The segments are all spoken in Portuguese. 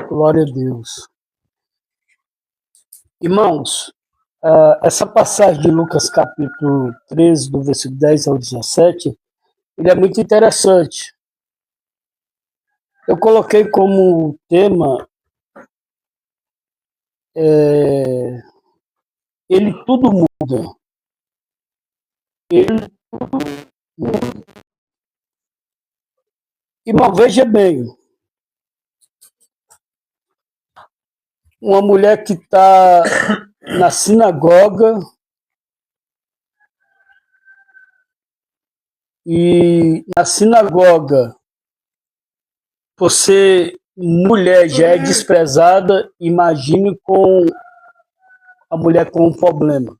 Glória a Deus. Irmãos, essa passagem de Lucas capítulo 13, do versículo 10 ao 17, ele é muito interessante. Eu coloquei como tema ele tudo muda. Ele tudo muda. Irmão, veja bem, uma mulher que está na sinagoga e na sinagoga você, mulher, já é desprezada, imagine com a mulher com um problema.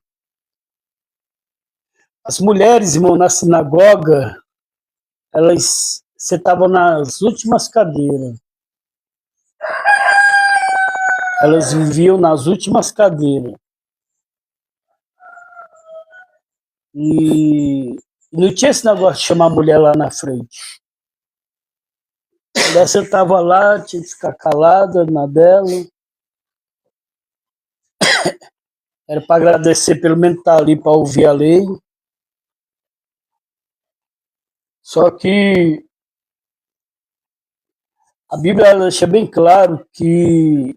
As mulheres, irmão, na sinagoga, elas sentavam nas últimas cadeiras. Elas viviam nas últimas cadeiras. E não tinha esse negócio de chamar a mulher lá na frente. A mulher sentava lá, tinha que ficar calada na dela. Era para agradecer pelo menos estar ali para ouvir a lei. Só que a Bíblia deixa bem claro que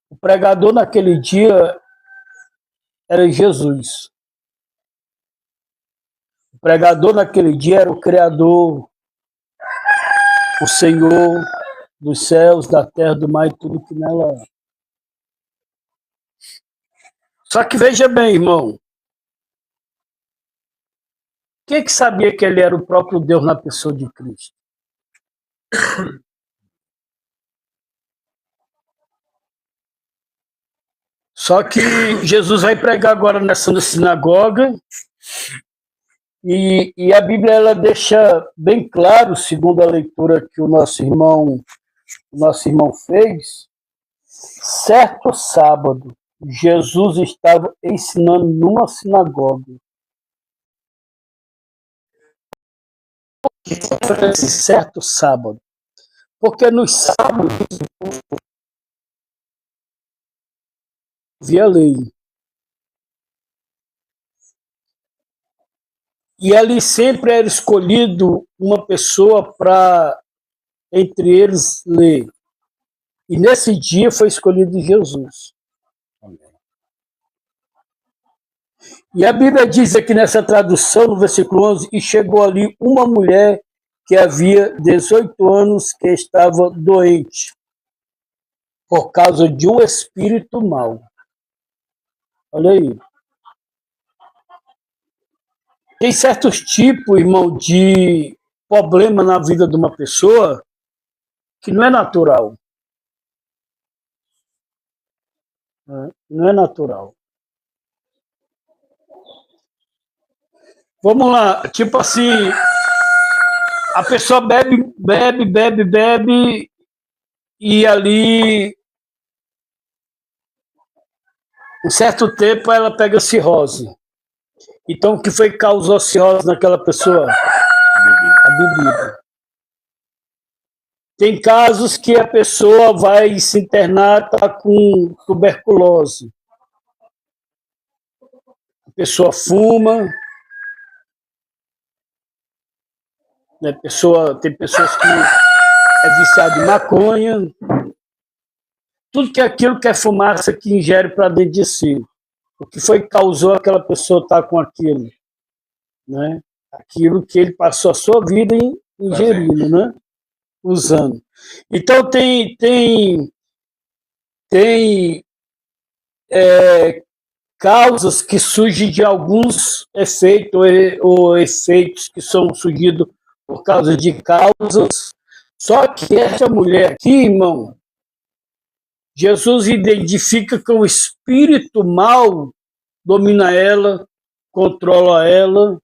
o pregador naquele dia era Jesus. O pregador naquele dia era o Criador, o Senhor dos céus, da terra, do mar e tudo que nela é. Só que veja bem, irmão, quem que sabia que ele era o próprio Deus na pessoa de Cristo? Só que Jesus vai pregar agora nessa sinagoga e a Bíblia ela deixa bem claro, segundo a leitura que o nosso irmão fez, certo sábado, Jesus estava ensinando numa sinagoga. Esse certo sábado. Porque nos sábados havia lei. E ali sempre era escolhido uma pessoa para, entre eles, ler. E nesse dia foi escolhido Jesus. E a Bíblia diz aqui nessa tradução, no versículo 11, e chegou ali uma mulher que havia 18 anos que estava doente por causa de um espírito mau. Olha aí. Tem certos tipos, irmão, de problema na vida de uma pessoa que não é natural. Não é natural. Vamos lá, tipo assim, a pessoa bebe e ali, um certo tempo, ela pega cirrose. Então, o que foi que causou cirrose naquela pessoa? A bebida. Tem casos que a pessoa vai se internar, tá com tuberculose. A pessoa fuma, né? Tem pessoas que é viciada em maconha. Tudo que é aquilo que é fumaça que ingere para dentro de si. O que foi que causou aquela pessoa estar com aquilo? Né? Aquilo que ele passou a sua vida ingerindo, né? Usando. Então tem causas que surgem de alguns efeitos ou efeitos que são surgidos por causa de causas. Só que essa mulher aqui, irmão, Jesus identifica que o espírito mal domina ela, controla ela.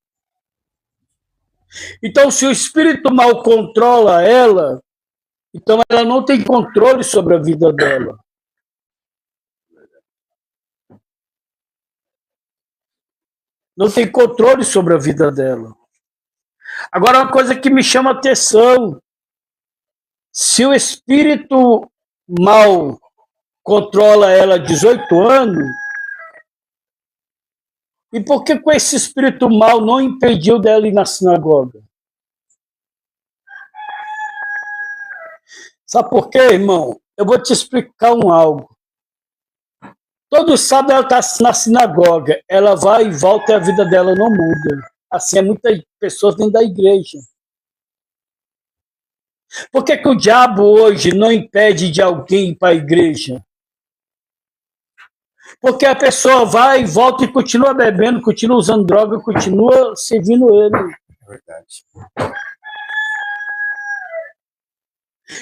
Então, se o espírito mal controla ela, então ela não tem controle sobre a vida dela. Não tem controle sobre a vida dela. Agora, uma coisa que me chama a atenção, Se o espírito mal controla ela há 18 anos, e por que com esse espírito mal não impediu dela ir na sinagoga? Sabe por quê, irmão? Eu vou te explicar algo. Todo sábado ela está na sinagoga, ela vai e volta e a vida dela não muda. Assim é muitas pessoas dentro da igreja. Por que o diabo hoje não impede de alguém ir para a igreja? Porque a pessoa vai, volta e continua bebendo, continua usando droga, continua servindo ele. É verdade.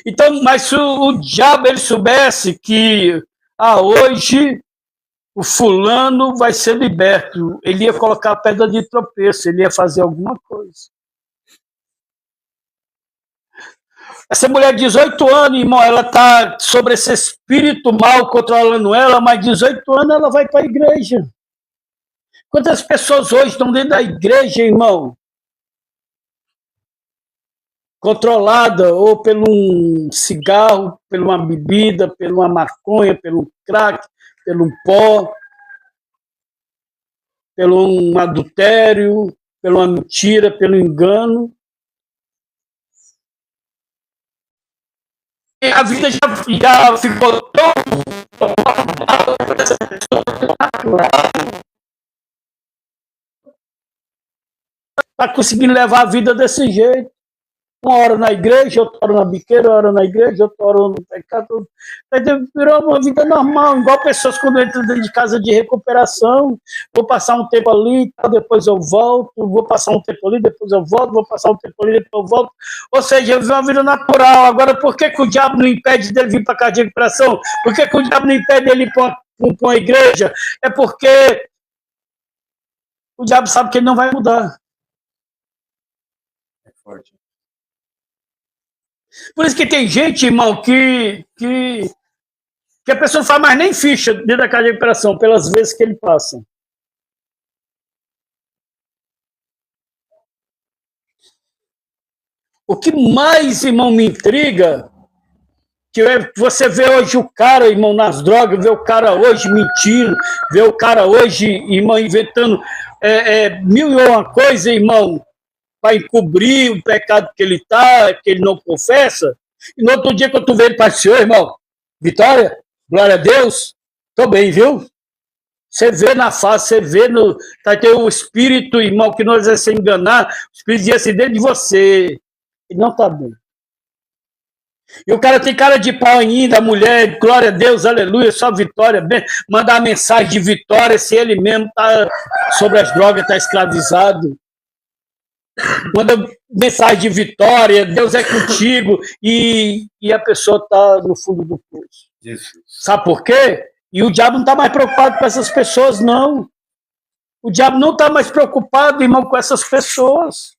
Então, mas se o diabo ele soubesse que hoje o fulano vai ser liberto, ele ia colocar a pedra de tropeço, ele ia fazer alguma coisa. Essa mulher de 18 anos, irmão, ela está sobre esse espírito mal controlando ela, mas 18 anos ela vai para a igreja. Quantas pessoas hoje estão dentro da igreja, irmão? Controlada ou pelo um cigarro, por uma bebida, por uma maconha, pelo crack, pelo pó, pelo um adultério, pela mentira, pelo engano. E a vida já ficou tão está conseguindo levar a vida desse jeito. Uma hora na igreja, outra hora na biqueira, outra hora na igreja, outra hora no pecado. Virou uma vida normal, igual pessoas quando entram dentro de casa de recuperação. Vou passar um tempo ali, depois eu volto, vou passar um tempo ali, depois eu volto, vou passar um tempo ali, depois eu volto. Ou seja, eu vivo uma vida natural. Agora, por que o diabo não impede dele vir para a casa de recuperação? Por que o diabo não impede dele ir para uma igreja? É porque o diabo sabe que ele não vai mudar. É forte. Por isso que tem gente, irmão, que a pessoa não faz mais nem ficha dentro da casa de recuperação, pelas vezes que ele passa. O que mais, irmão, me intriga, que você vê hoje o cara, irmão, nas drogas, vê o cara hoje mentindo, vê o cara hoje, irmão, inventando mil e uma coisa, irmão, para encobrir o pecado que ele está, que ele não confessa. E no outro dia, quando tu vê ele para o Senhor, irmão, Vitória, glória a Deus, estou bem, viu? Você vê na face, você vê no. Tá tem o espírito, irmão, que não vai se enganar, o espírito diz assim dentro de você. Ele não está bem. E o cara tem cara de pau ainda, a mulher, glória a Deus, aleluia, só vitória, bem, mandar uma mensagem de vitória, se ele mesmo está sobre as drogas, está escravizado. Manda mensagem de vitória, Deus é contigo, e a pessoa está no fundo do poço. Jesus. Sabe por quê? E o diabo não está mais preocupado com essas pessoas, não. O diabo não está mais preocupado, irmão, com essas pessoas.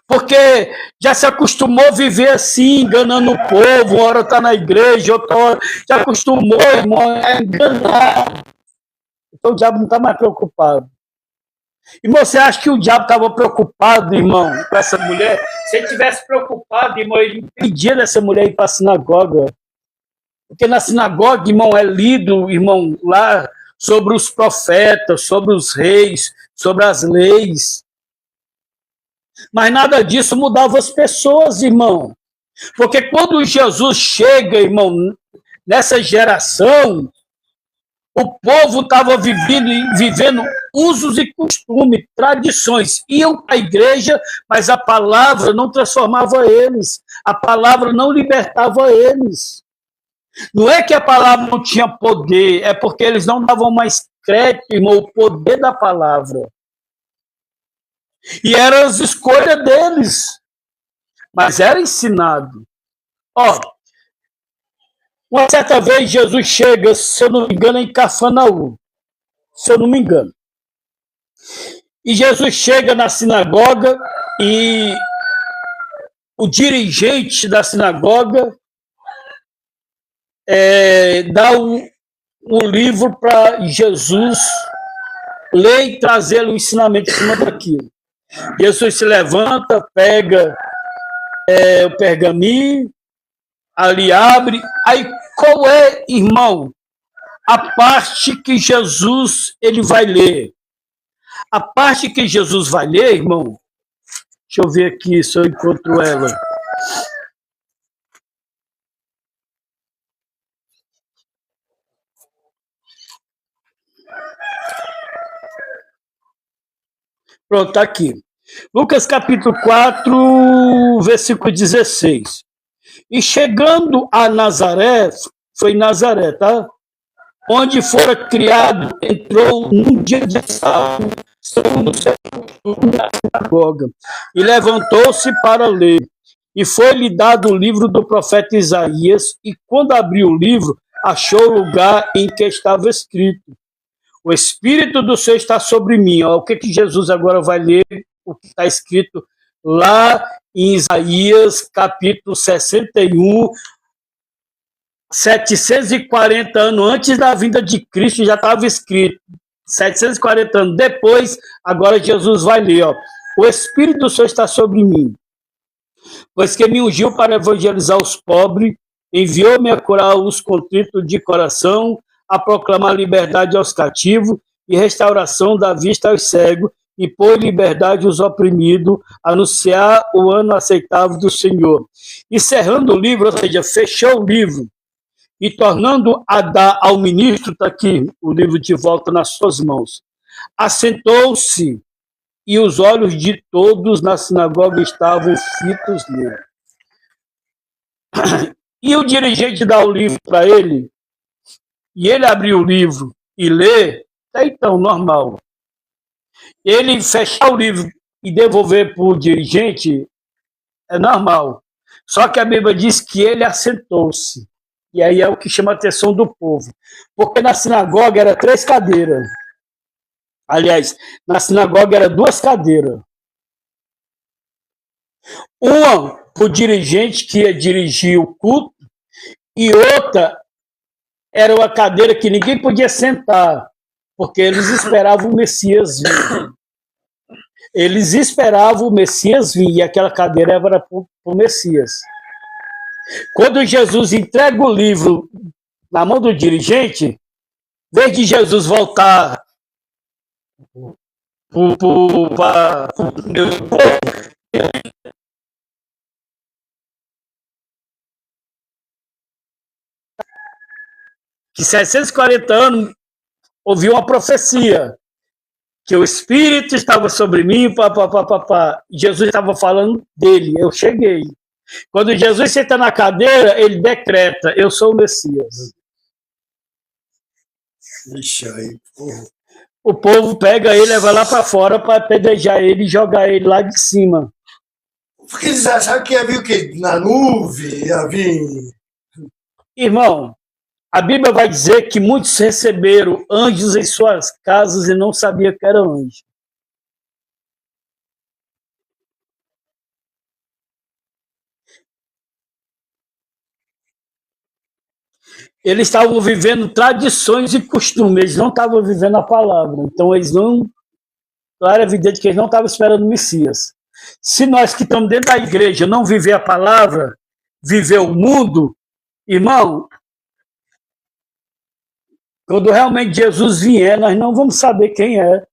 Porque já se acostumou a viver assim, enganando o povo, uma hora está na igreja, outra hora já acostumou, irmão, a enganar. Então o diabo não está mais preocupado. E você acha que o diabo estava preocupado, irmão, com essa mulher? Se ele tivesse preocupado, irmão, ele impedia dessa mulher ir para a sinagoga. Porque na sinagoga, irmão, é lido, irmão, lá sobre os profetas, sobre os reis, sobre as leis. Mas nada disso mudava as pessoas, irmão. Porque quando Jesus chega, irmão, nessa geração, o povo estava vivendo usos e costumes, tradições. Iam para a igreja, mas a palavra não transformava eles. A palavra não libertava eles. Não é que a palavra não tinha poder, é porque eles não davam mais crédito, irmão, ao poder da palavra. E eram as escolhas deles. Mas era ensinado. Ó, uma certa vez Jesus chega, se eu não me engano, em Cafarnaum. Se eu não me engano. E Jesus chega na sinagoga e o dirigente da sinagoga dá um livro para Jesus ler e trazer o ensinamento em cima daquilo. Jesus se levanta, pega o pergaminho, ali abre. Aí qual é, irmão, a parte que Jesus ele vai ler? A parte que Jesus vai ler, irmão, deixa eu ver aqui se eu encontro ela. Pronto, tá aqui. Lucas capítulo 4, versículo 16. E chegando a Nazaré, foi Nazaré, tá? Onde fora criado, entrou num dia de sábado, segundo o seu costume, na sinagoga, e levantou-se para ler. E foi-lhe dado o livro do profeta Isaías, e quando abriu o livro, achou o lugar em que estava escrito: o Espírito do Senhor está sobre mim. Ó, o que Jesus agora vai ler? O que está escrito lá em Isaías, capítulo 61, 740 anos antes da vinda de Cristo já estava escrito. 740 anos depois, agora Jesus vai ler. Ó, o Espírito do Senhor está sobre mim, pois que me ungiu para evangelizar os pobres, enviou-me a curar os contritos de coração, a proclamar liberdade aos cativos e restauração da vista aos cegos, e pôr liberdade aos oprimidos, anunciar o ano aceitável do Senhor. Encerrando o livro, ou seja, fechou o livro, e tornando a dar ao ministro, está aqui o livro de volta nas suas mãos. Assentou-se, e os olhos de todos na sinagoga estavam fitos nele. E o dirigente dá o livro para ele, e ele abriu o livro e lê, é então normal. Ele fechar o livro e devolver para o dirigente é normal. Só que a Bíblia diz que ele assentou-se. E aí é o que chama a atenção do povo. Porque na sinagoga era 3 cadeiras. Aliás, na sinagoga era 2 cadeiras. Uma para o dirigente que ia dirigir o culto, e outra era uma cadeira que ninguém podia sentar, porque eles esperavam o Messias vir. Eles esperavam o Messias vir, e aquela cadeira era para o Messias. Quando Jesus entrega o livro na mão do dirigente, em vez de Jesus voltar para o meu povo, que 740 anos ouviu uma profecia, que o Espírito estava sobre mim, Jesus estava falando dele, eu cheguei. Quando Jesus senta na cadeira, ele decreta: eu sou o Messias. Ixi, aí, porra. O povo pega ele, leva lá para fora para apedrejar ele e jogar ele lá de cima. Porque eles acharam que ia vir o quê? Na nuvem, ia vir... Irmão, a Bíblia vai dizer que muitos receberam anjos em suas casas e não sabiam que era anjo. Eles estavam vivendo tradições e costumes, eles não estavam vivendo a palavra. Então, eles não... Claro, é evidente que eles não estavam esperando o Messias. Se nós que estamos dentro da igreja não viver a palavra, viver o mundo, irmão, quando realmente Jesus vier, nós não vamos saber quem é,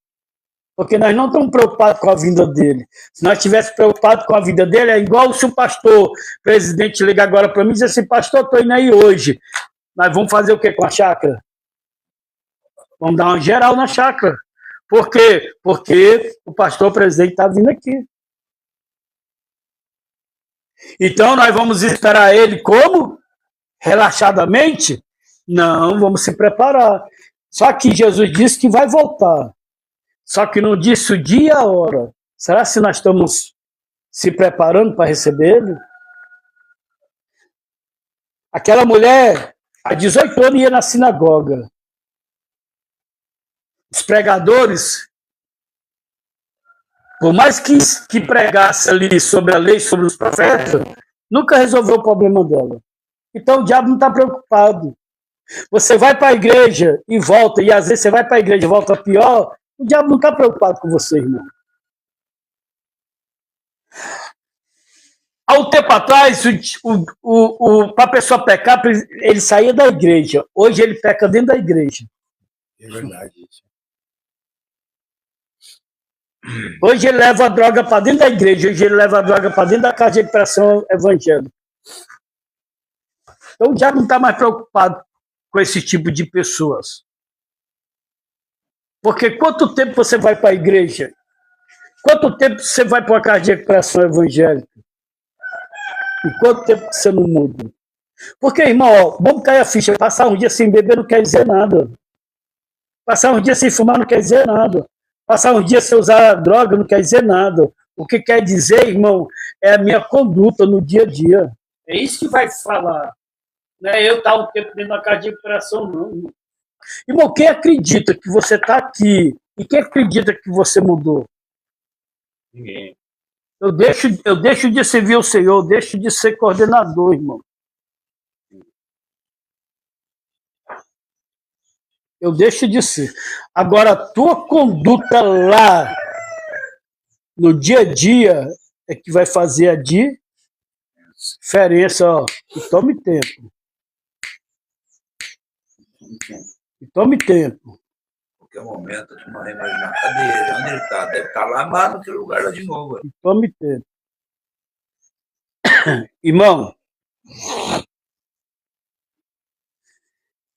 porque nós não estamos preocupados com a vinda dele. Se nós estivéssemos preocupados com a vida dele, é igual se o pastor, presidente, liga agora para mim e diz assim: pastor, estou indo aí hoje. Nós vamos fazer o que com a chácara? Vamos dar uma geral na chácara. Por quê? Porque o pastor presidente está vindo aqui. Então nós vamos esperar ele como? Relaxadamente? Não, vamos se preparar. Só que Jesus disse que vai voltar. Só que não disse o dia e a hora. Será que nós estamos se preparando para receber ele? Aquela mulher, há 18 anos, ia na sinagoga. Os pregadores, por mais que pregasse ali sobre a lei, sobre os profetas, nunca resolveu o problema dela. Então o diabo não está preocupado. Você vai para a igreja e volta, e às vezes você vai para a igreja e volta pior, o diabo não está preocupado com você, irmão. Há um tempo atrás, para a pessoa pecar, ele saía da igreja. Hoje ele peca dentro da igreja. É verdade. Hoje ele leva a droga para dentro da igreja. Hoje ele leva a droga para dentro da casa de recuperação evangélica. Então já não está mais preocupado com esse tipo de pessoas. Porque quanto tempo você vai para a igreja? Quanto tempo você vai para a casa de recuperação evangélica? E quanto tempo você não muda? Porque, irmão, ó, vamos cair a ficha. Passar um dia sem beber não quer dizer nada. Passar um dia sem fumar não quer dizer nada. Passar um dia sem usar droga não quer dizer nada. O que quer dizer, irmão, é a minha conduta no dia a dia. É isso que vai falar. Não é eu estar um tempo dentro da casa de recuperação, não. Irmão. Irmão, quem acredita que você está aqui e quem acredita que você mudou? Ninguém. Eu deixo de servir o Senhor, eu deixo de ser coordenador, irmão. Eu deixo de ser. Agora, a tua conduta lá, no dia a dia, é que vai fazer a diferença, ó. E tome tempo. E tome tempo. Qualquer momento, tu não vai imaginar. Cadê ele? Onde ele está? Deve estar lá, mas naquele lugar lá de novo. E tome tempo. Irmão,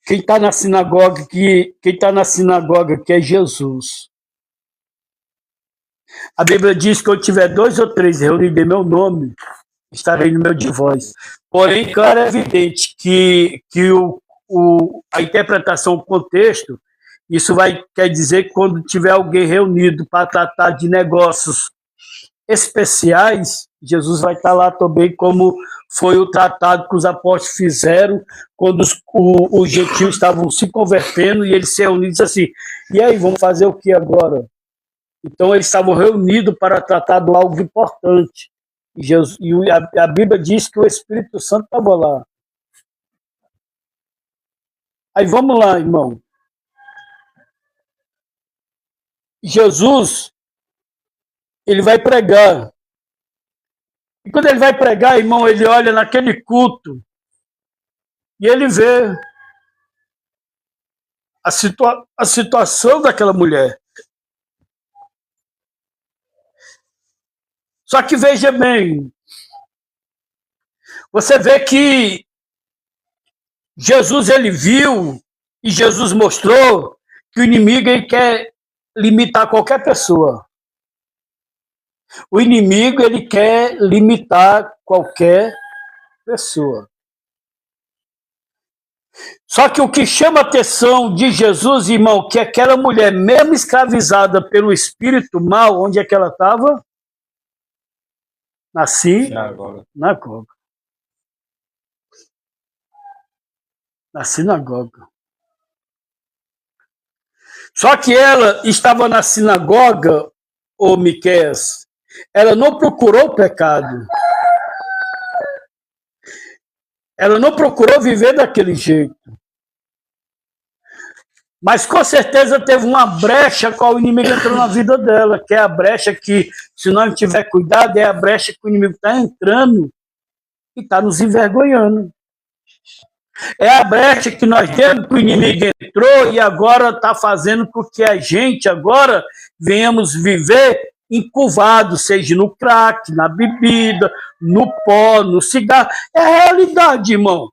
quem está na sinagoga que é Jesus. A Bíblia diz que eu tiver 2 ou 3 reunidos em meu nome, estarei no meio de vós. Porém, claro, é evidente que a interpretação, o contexto, isso quer dizer que quando tiver alguém reunido para tratar de negócios especiais, Jesus vai estar lá também, como foi o tratado que os apóstolos fizeram quando os gentios estavam se convertendo e eles se reuniram e disseram assim, e aí, vamos fazer o que agora? Então eles estavam reunidos para tratar de algo importante. E a Bíblia diz que o Espírito Santo estava lá. Aí vamos lá, irmão. Jesus, ele vai pregar. E quando ele vai pregar, irmão, ele olha naquele culto e ele vê a situação daquela mulher. Só que veja bem, você vê que Jesus, ele viu e Jesus mostrou que o inimigo ele quer limitar qualquer pessoa. O inimigo, ele quer limitar qualquer pessoa. Só que o que chama a atenção de Jesus, irmão, que aquela mulher, mesmo escravizada pelo espírito mal, onde é que ela estava? Na sinagoga. Na sinagoga. Só que ela estava na sinagoga, ô Miqueias, ela não procurou o pecado. Ela não procurou viver daquele jeito. Mas com certeza teve uma brecha qual o inimigo entrou na vida dela, que é a brecha que, se nós não tiver cuidado, é a brecha que o inimigo está entrando e está nos envergonhando. É a brecha que nós temos que o inimigo entrou e agora está fazendo com que a gente agora venhamos viver encurvado, seja no crack, na bebida, no pó, no cigarro. É a realidade, irmão.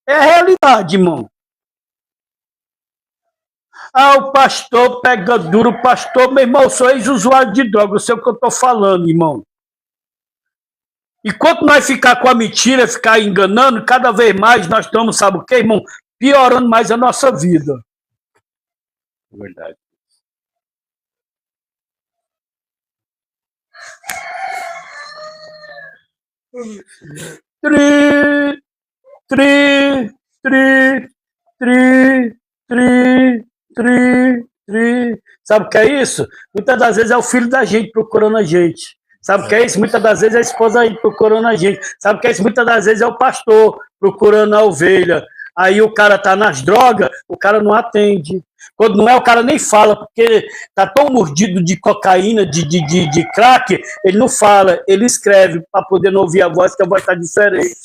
É a realidade, irmão. Ah, o pastor pega duro, pastor, meu irmão, eu sou ex-usuário de droga, eu sei o que eu estou falando, irmão. E quanto nós ficar com a mentira, ficar enganando, cada vez mais nós estamos, sabe o quê, irmão? Piorando mais a nossa vida. Verdade. Sabe o que é isso? Muitas das vezes é o filho da gente procurando a gente. Sabe o que é isso? Muitas das vezes é a esposa aí procurando a gente. Sabe o que é isso? Muitas das vezes é o pastor procurando a ovelha. Aí o cara tá nas drogas, o cara não atende. Quando não é, o cara nem fala, porque tá tão mordido de cocaína, de crack, ele não fala, ele escreve para poder não ouvir a voz, que a voz tá diferente.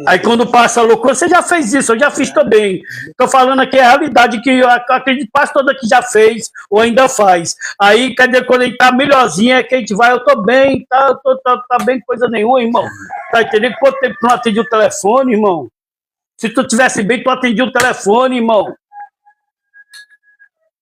Aí quando passa a loucura, você já fez isso, eu já fiz também. Estou falando aqui a realidade que eu acredito que quase toda que já fez ou ainda faz. Aí, cadê quando ele tá melhorzinho, é que a gente vai, eu tô bem, tá bem, coisa nenhuma, irmão. Tá entendendo? Quanto tempo tu não atendia o telefone, irmão? Se tu tivesse bem, tu atendia o telefone, irmão.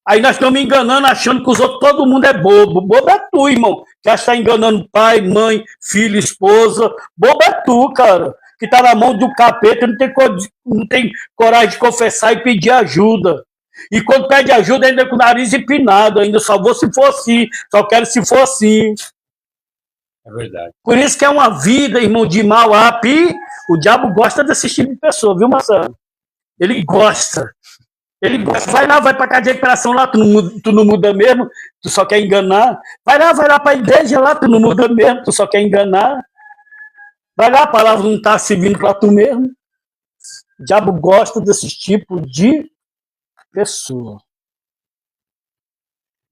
Aí nós estamos enganando, achando que os outros, todo mundo é bobo. Bobo é tu, irmão. Já está enganando pai, mãe, filho, esposa. Bobo é tu, cara. Que está na mão do capeta, não tem coragem de confessar e pedir ajuda. E quando pede ajuda, ainda com o nariz empinado, ainda só vou se for assim, só quero se for assim. É verdade. Por isso que é uma vida, irmão, de mal e o diabo gosta desse tipo de pessoa, viu, Marcelo? Ele gosta. Ele gosta. Vai lá, vai para casa de recuperação lá, tu não muda mesmo, tu só quer enganar. Vai lá para a igreja lá, tu não muda mesmo, tu só quer enganar. Vai lá, a palavra não está servindo para tu mesmo. O diabo gosta desse tipo de pessoa.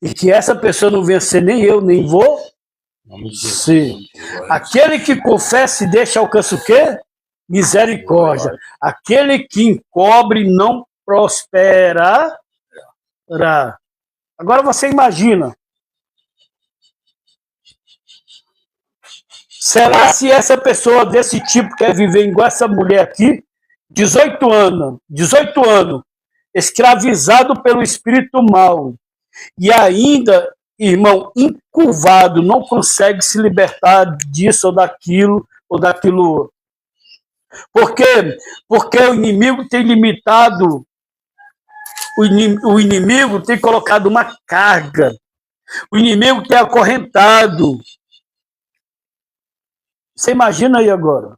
E que essa pessoa não venha ser nem eu, nem vou ser. Aquele que confessa e deixa alcança o quê? Misericórdia. Aquele que encobre não prosperará. Agora você imagina. Será se essa pessoa desse tipo quer viver igual essa mulher aqui? 18 anos, escravizado pelo espírito mau. E ainda, irmão, encurvado, não consegue se libertar disso ou daquilo outro. Por quê? Porque o inimigo tem limitado, o inimigo tem colocado uma carga, o inimigo tem acorrentado. Você imagina aí agora.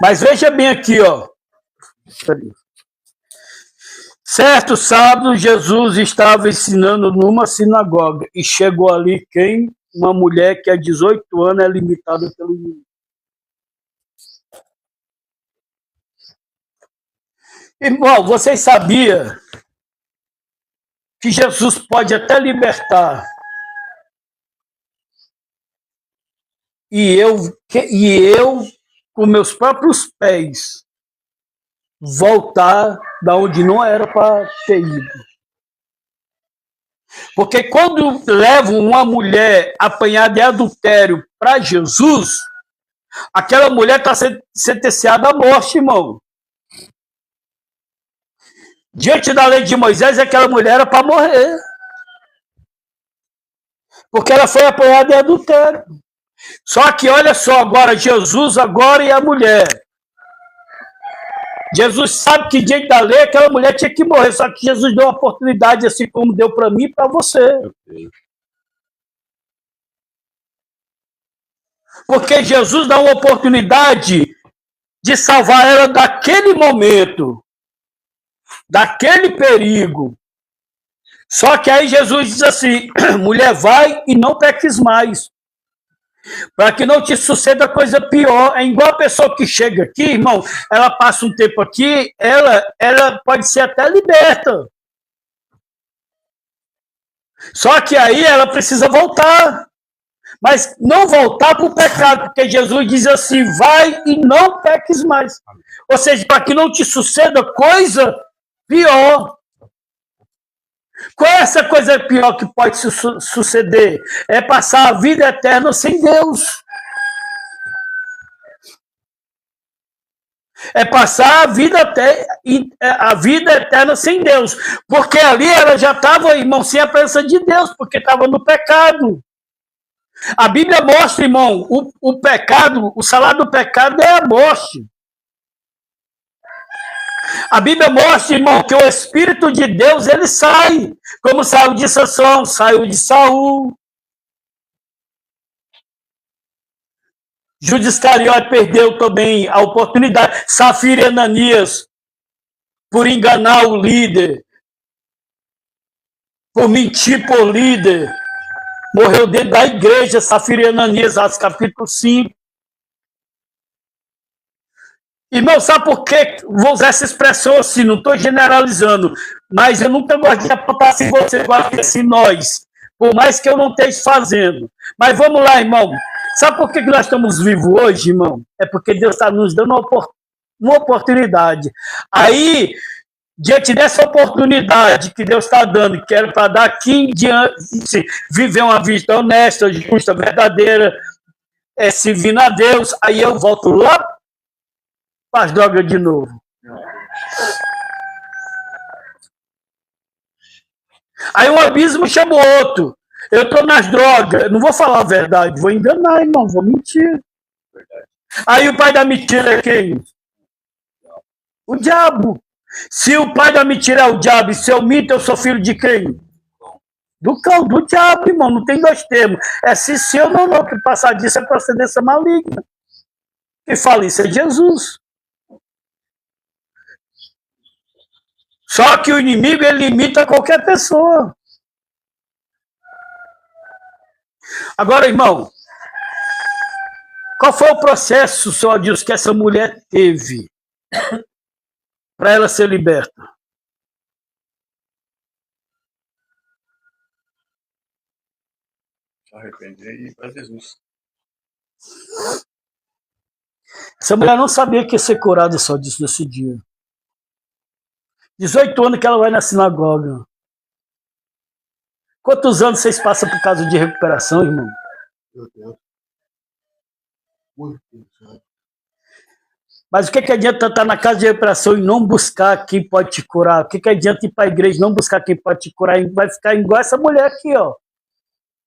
Mas veja bem aqui, ó. Certo sábado, Jesus estava ensinando numa sinagoga e chegou ali quem? Uma mulher que há 18 anos é limitada pelo inimigo. Irmão, vocês sabiam que Jesus pode até libertar e eu com meus próprios pés voltar da onde não era para ter ido. Porque quando levam uma mulher apanhada de adultério para Jesus, aquela mulher está sentenciada à morte, irmão. Diante da lei de Moisés, aquela mulher era para morrer. Porque ela foi apanhada de adultério. Só que olha só agora, Jesus agora e a mulher. Jesus sabe que diante da lei aquela mulher tinha que morrer, só que Jesus deu uma oportunidade, assim como deu para mim e para você. Porque Jesus dá uma oportunidade de salvar ela daquele momento, daquele perigo. Só que aí Jesus diz assim, mulher, vai e não peques mais. Para que não te suceda coisa pior. É igual a pessoa que chega aqui, irmão, ela passa um tempo aqui, ela pode ser até liberta. Só que aí ela precisa voltar. Mas não voltar para o pecado, porque Jesus diz assim, vai e não peques mais. Ou seja, para que não te suceda coisa pior. Qual é essa coisa pior que pode suceder? É passar a vida eterna sem Deus. É passar a vida eterna sem Deus. Porque ali ela já estava, irmão, sem a presença de Deus, porque estava no pecado. A Bíblia mostra, irmão, o pecado, o salário do pecado é a morte. A Bíblia mostra, irmão, que o Espírito de Deus, ele sai. Como saiu de Sansão, saiu de Saul. Judas Iscariote perdeu também a oportunidade. Safira e Ananias, por enganar o líder, por mentir por líder, morreu dentro da igreja. Safira e Ananias, Atos capítulo 5. Irmão, sabe por quê? Vou usar essa expressão assim, não estou generalizando, mas eu nunca gosto de apontar assim você, gosta assim nós, por mais que eu não esteja fazendo. Mas vamos lá, irmão. Sabe por que nós estamos vivos hoje, irmão? É porque Deus está nos dando uma oportunidade. Aí, diante dessa oportunidade que Deus está dando, que era para daqui em diante, viver uma vida honesta, justa, verdadeira, servindo a Deus, aí eu volto lá para as drogas de novo. Aí um abismo chama o outro. Eu estou nas drogas, não vou falar a verdade, vou enganar, irmão, vou mentir. Aí o pai da mentira é quem? O diabo. Se o pai da mentira é o diabo e se eu minto, eu sou filho de quem? Do diabo, irmão, não tem dois termos. É se ou não, que passar disso é procedência maligna. Quem fala isso é Jesus. Só que o inimigo, ele imita qualquer pessoa. Agora, irmão, qual foi o processo, senhor Deus, que essa mulher teve para ela ser liberta? Arrepender e ir para Jesus. Essa mulher não sabia que ia ser curada só disso nesse dia. 18 anos que ela vai na sinagoga. Quantos anos vocês passam por causa de recuperação, irmão? Meu Deus. Muito Deus. Mas o que adianta estar na casa de recuperação e não buscar quem pode te curar? O que adianta ir para a igreja e não buscar quem pode te curar? E vai ficar igual essa mulher aqui, ó.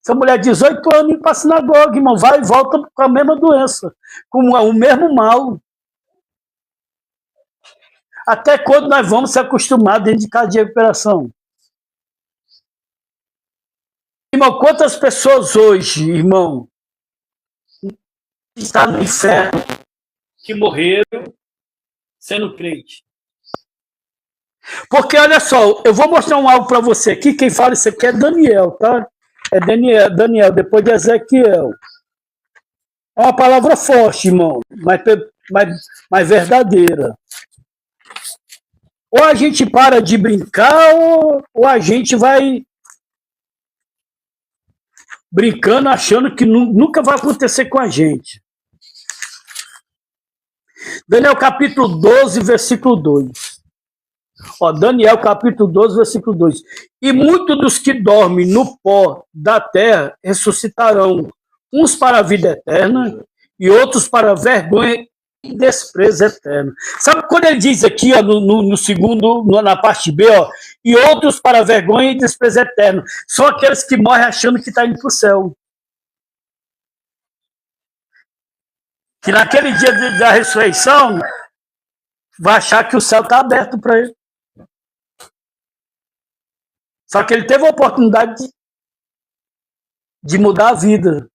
Essa mulher de 18 anos e para a sinagoga, irmão, vai e volta com a mesma doença, com o mesmo mal. Até quando nós vamos se acostumar dentro de casa de recuperação? Irmão, quantas pessoas hoje, irmão, estão no inferno, que morreram sendo crente? Porque, olha só, eu vou mostrar algo para você aqui, quem fala isso aqui é Daniel, tá? É Daniel, depois de Ezequiel. É uma palavra forte, irmão, mas verdadeira. Ou a gente para de brincar, ou a gente vai brincando, achando que nunca vai acontecer com a gente. Daniel capítulo 12, versículo 2. Ó, Daniel capítulo 12, versículo 2. E muitos dos que dormem no pó da terra ressuscitarão, uns para a vida eterna e outros para a vergonha e desprezo eterno. Sabe quando ele diz aqui, ó, no segundo, na parte B, ó, e outros para a vergonha e desprezo eterno? São aqueles que morrem achando que está indo para o céu. Que naquele dia da ressurreição vai achar que o céu está aberto para ele. Só que ele teve a oportunidade de mudar a vida.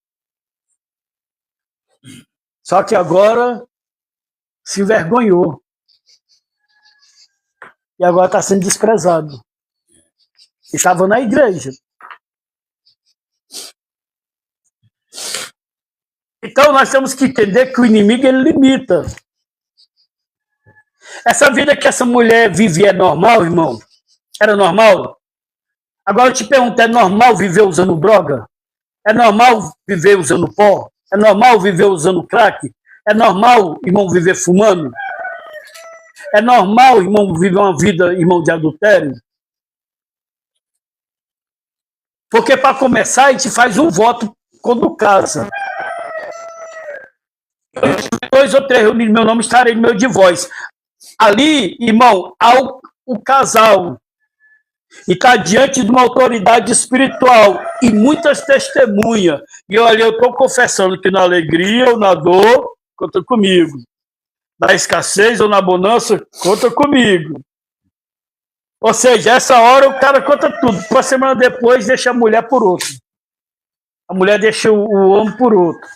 Só que agora se envergonhou. E agora está sendo desprezado. Estava na igreja. Então nós temos que entender que o inimigo ele limita. Essa vida que essa mulher vivia é normal, irmão? Era normal? Agora eu te pergunto, é normal viver usando droga? É normal viver usando pó? É normal viver usando crack? É normal, irmão, viver fumando? É normal, irmão, viver uma vida, irmão, de adultério? Porque, para começar, a gente faz um voto quando casa. 2 ou 3 reunidos, meu nome estarei no meio de voz. Ali, irmão, há o casal. E está diante de uma autoridade espiritual e muitas testemunhas. E olha, eu estou confessando que na alegria ou na dor, conta comigo. Na escassez ou na bonança, conta comigo. Ou seja, essa hora o cara conta tudo. Uma semana depois, deixa a mulher por outro. A mulher deixa o homem por outro.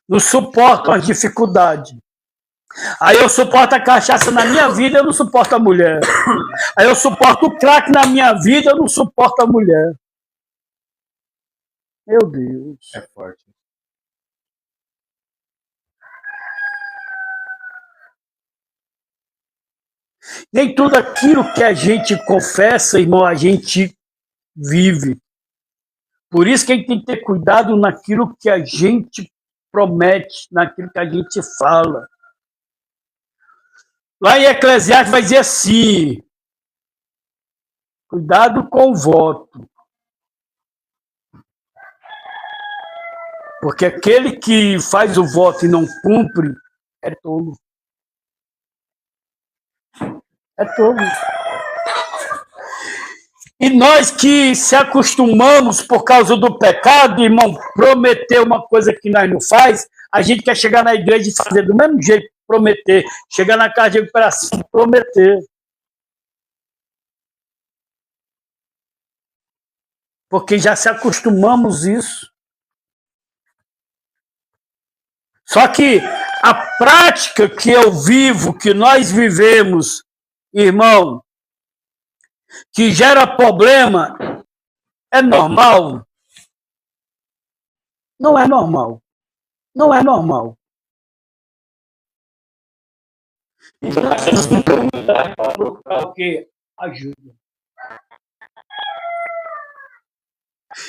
Não suportam as dificuldades. Aí eu suporto a cachaça na minha vida, eu não suporto a mulher. Aí eu suporto o crack na minha vida, eu não suporto a mulher. Meu Deus. É forte. Nem tudo aquilo que a gente confessa, irmão, a gente vive. Por isso que a gente tem que ter cuidado naquilo que a gente promete, naquilo que a gente fala. Lá em Eclesiastes vai dizer assim: cuidado com o voto. Porque aquele que faz o voto e não cumpre é tolo. É tolo. E nós que se acostumamos por causa do pecado, irmão, prometer uma coisa que nós não faz, a gente quer chegar na igreja e fazer do mesmo jeito, prometer. Chegar na casa de recuperação, prometer. Porque já se acostumamos isso. Só que a prática que eu vivo, que nós vivemos, irmão, que gera problema, é normal? Não é normal. Não é normal. O que ajuda.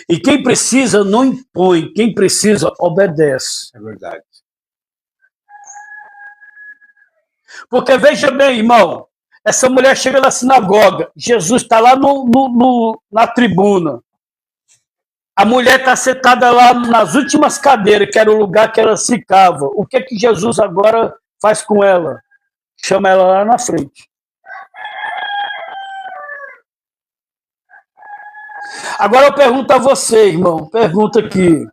E quem precisa não impõe, quem precisa obedece. É verdade. Porque veja bem, irmão, essa mulher chega na sinagoga, Jesus está lá na tribuna. A mulher está sentada lá nas últimas cadeiras, que era o lugar que ela ficava. O que Jesus agora faz com ela? Chama ela lá na frente. Agora eu pergunto a você, irmão, pergunta aqui.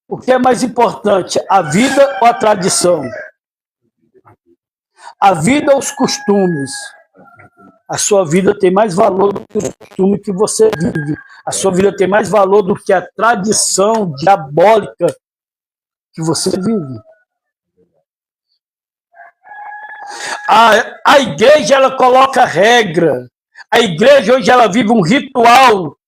O que é mais importante, a vida ou a tradição? A vida ou os costumes? A sua vida tem mais valor do que o costume que você vive. A sua vida tem mais valor do que a tradição diabólica que você vive. A igreja, ela coloca regra. A igreja hoje, ela vive um ritual.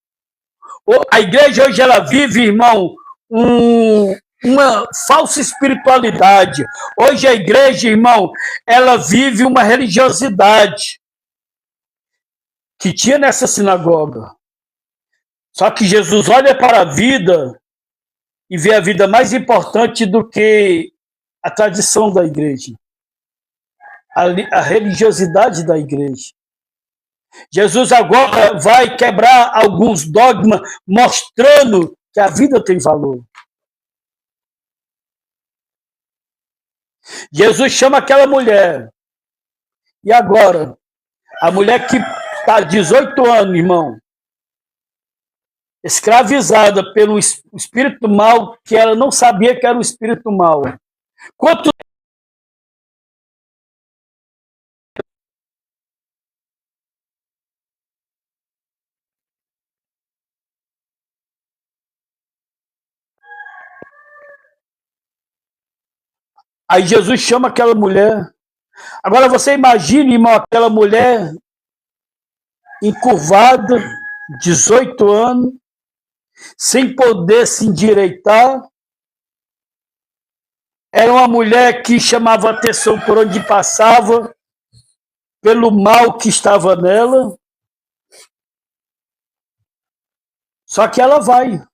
A igreja hoje, ela vive, irmão, uma falsa espiritualidade. Hoje a igreja, irmão, ela vive uma religiosidade que tinha nessa sinagoga. Só que Jesus olha para a vida e vê a vida mais importante do que a tradição da igreja, a religiosidade da igreja. Jesus agora vai quebrar alguns dogmas, mostrando que a vida tem valor. Jesus chama aquela mulher. E agora? A mulher que está 18 anos, irmão, escravizada pelo espírito mal, que ela não sabia que era o espírito mal. Quanto Aí Jesus chama aquela mulher. Agora você imagine, irmão, aquela mulher encurvada, 18 anos, sem poder se endireitar. Era uma mulher que chamava atenção por onde passava, pelo mal que estava nela. Só que ela vai.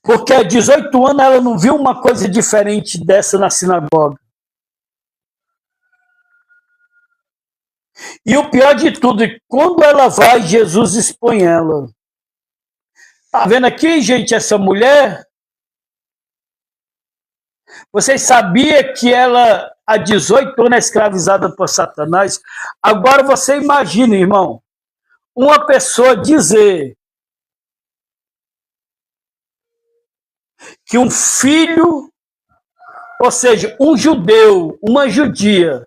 Porque há 18 anos ela não viu uma coisa diferente dessa na sinagoga. E o pior de tudo, quando ela vai, Jesus expõe ela. Tá vendo aqui, gente, essa mulher? Vocês sabiam que ela, há 18 anos, é escravizada por Satanás? Agora você imagina, irmão, uma pessoa dizer que um filho, ou seja, um judeu, uma judia,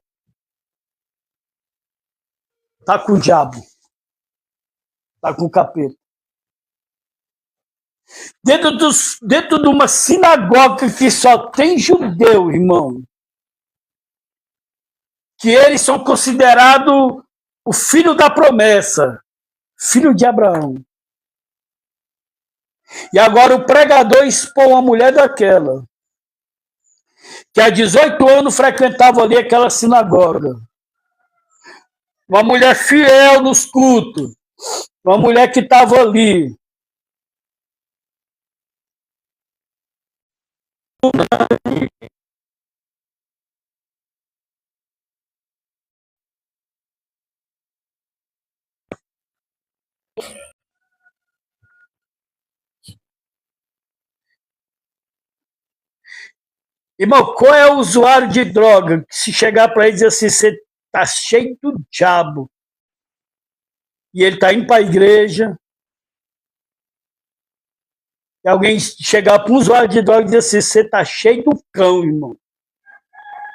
está com o diabo, está com o capeta. Dentro de uma sinagoga que só tem judeu, irmão, que eles são considerados o filho da promessa, filho de Abraão. E agora o pregador expõe uma mulher daquela, que há 18 anos frequentava ali aquela sinagoga. Uma mulher fiel nos cultos. Uma mulher que estava ali. Irmão, qual é o usuário de droga que se chegar para ele e dizer assim, você está cheio do diabo, e ele está indo para a igreja, e alguém chegar para um usuário de droga e dizer assim, você está cheio do cão, irmão.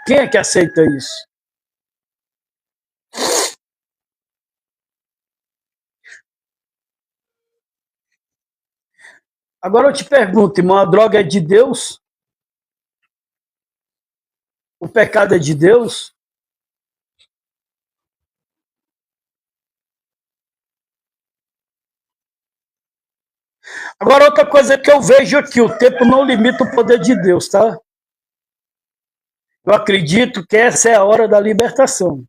Quem é que aceita isso? Agora eu te pergunto, irmão, a droga é de Deus? O pecado é de Deus? Agora, outra coisa que eu vejo aqui, o tempo não limita o poder de Deus, tá? Eu acredito que essa é a hora da libertação.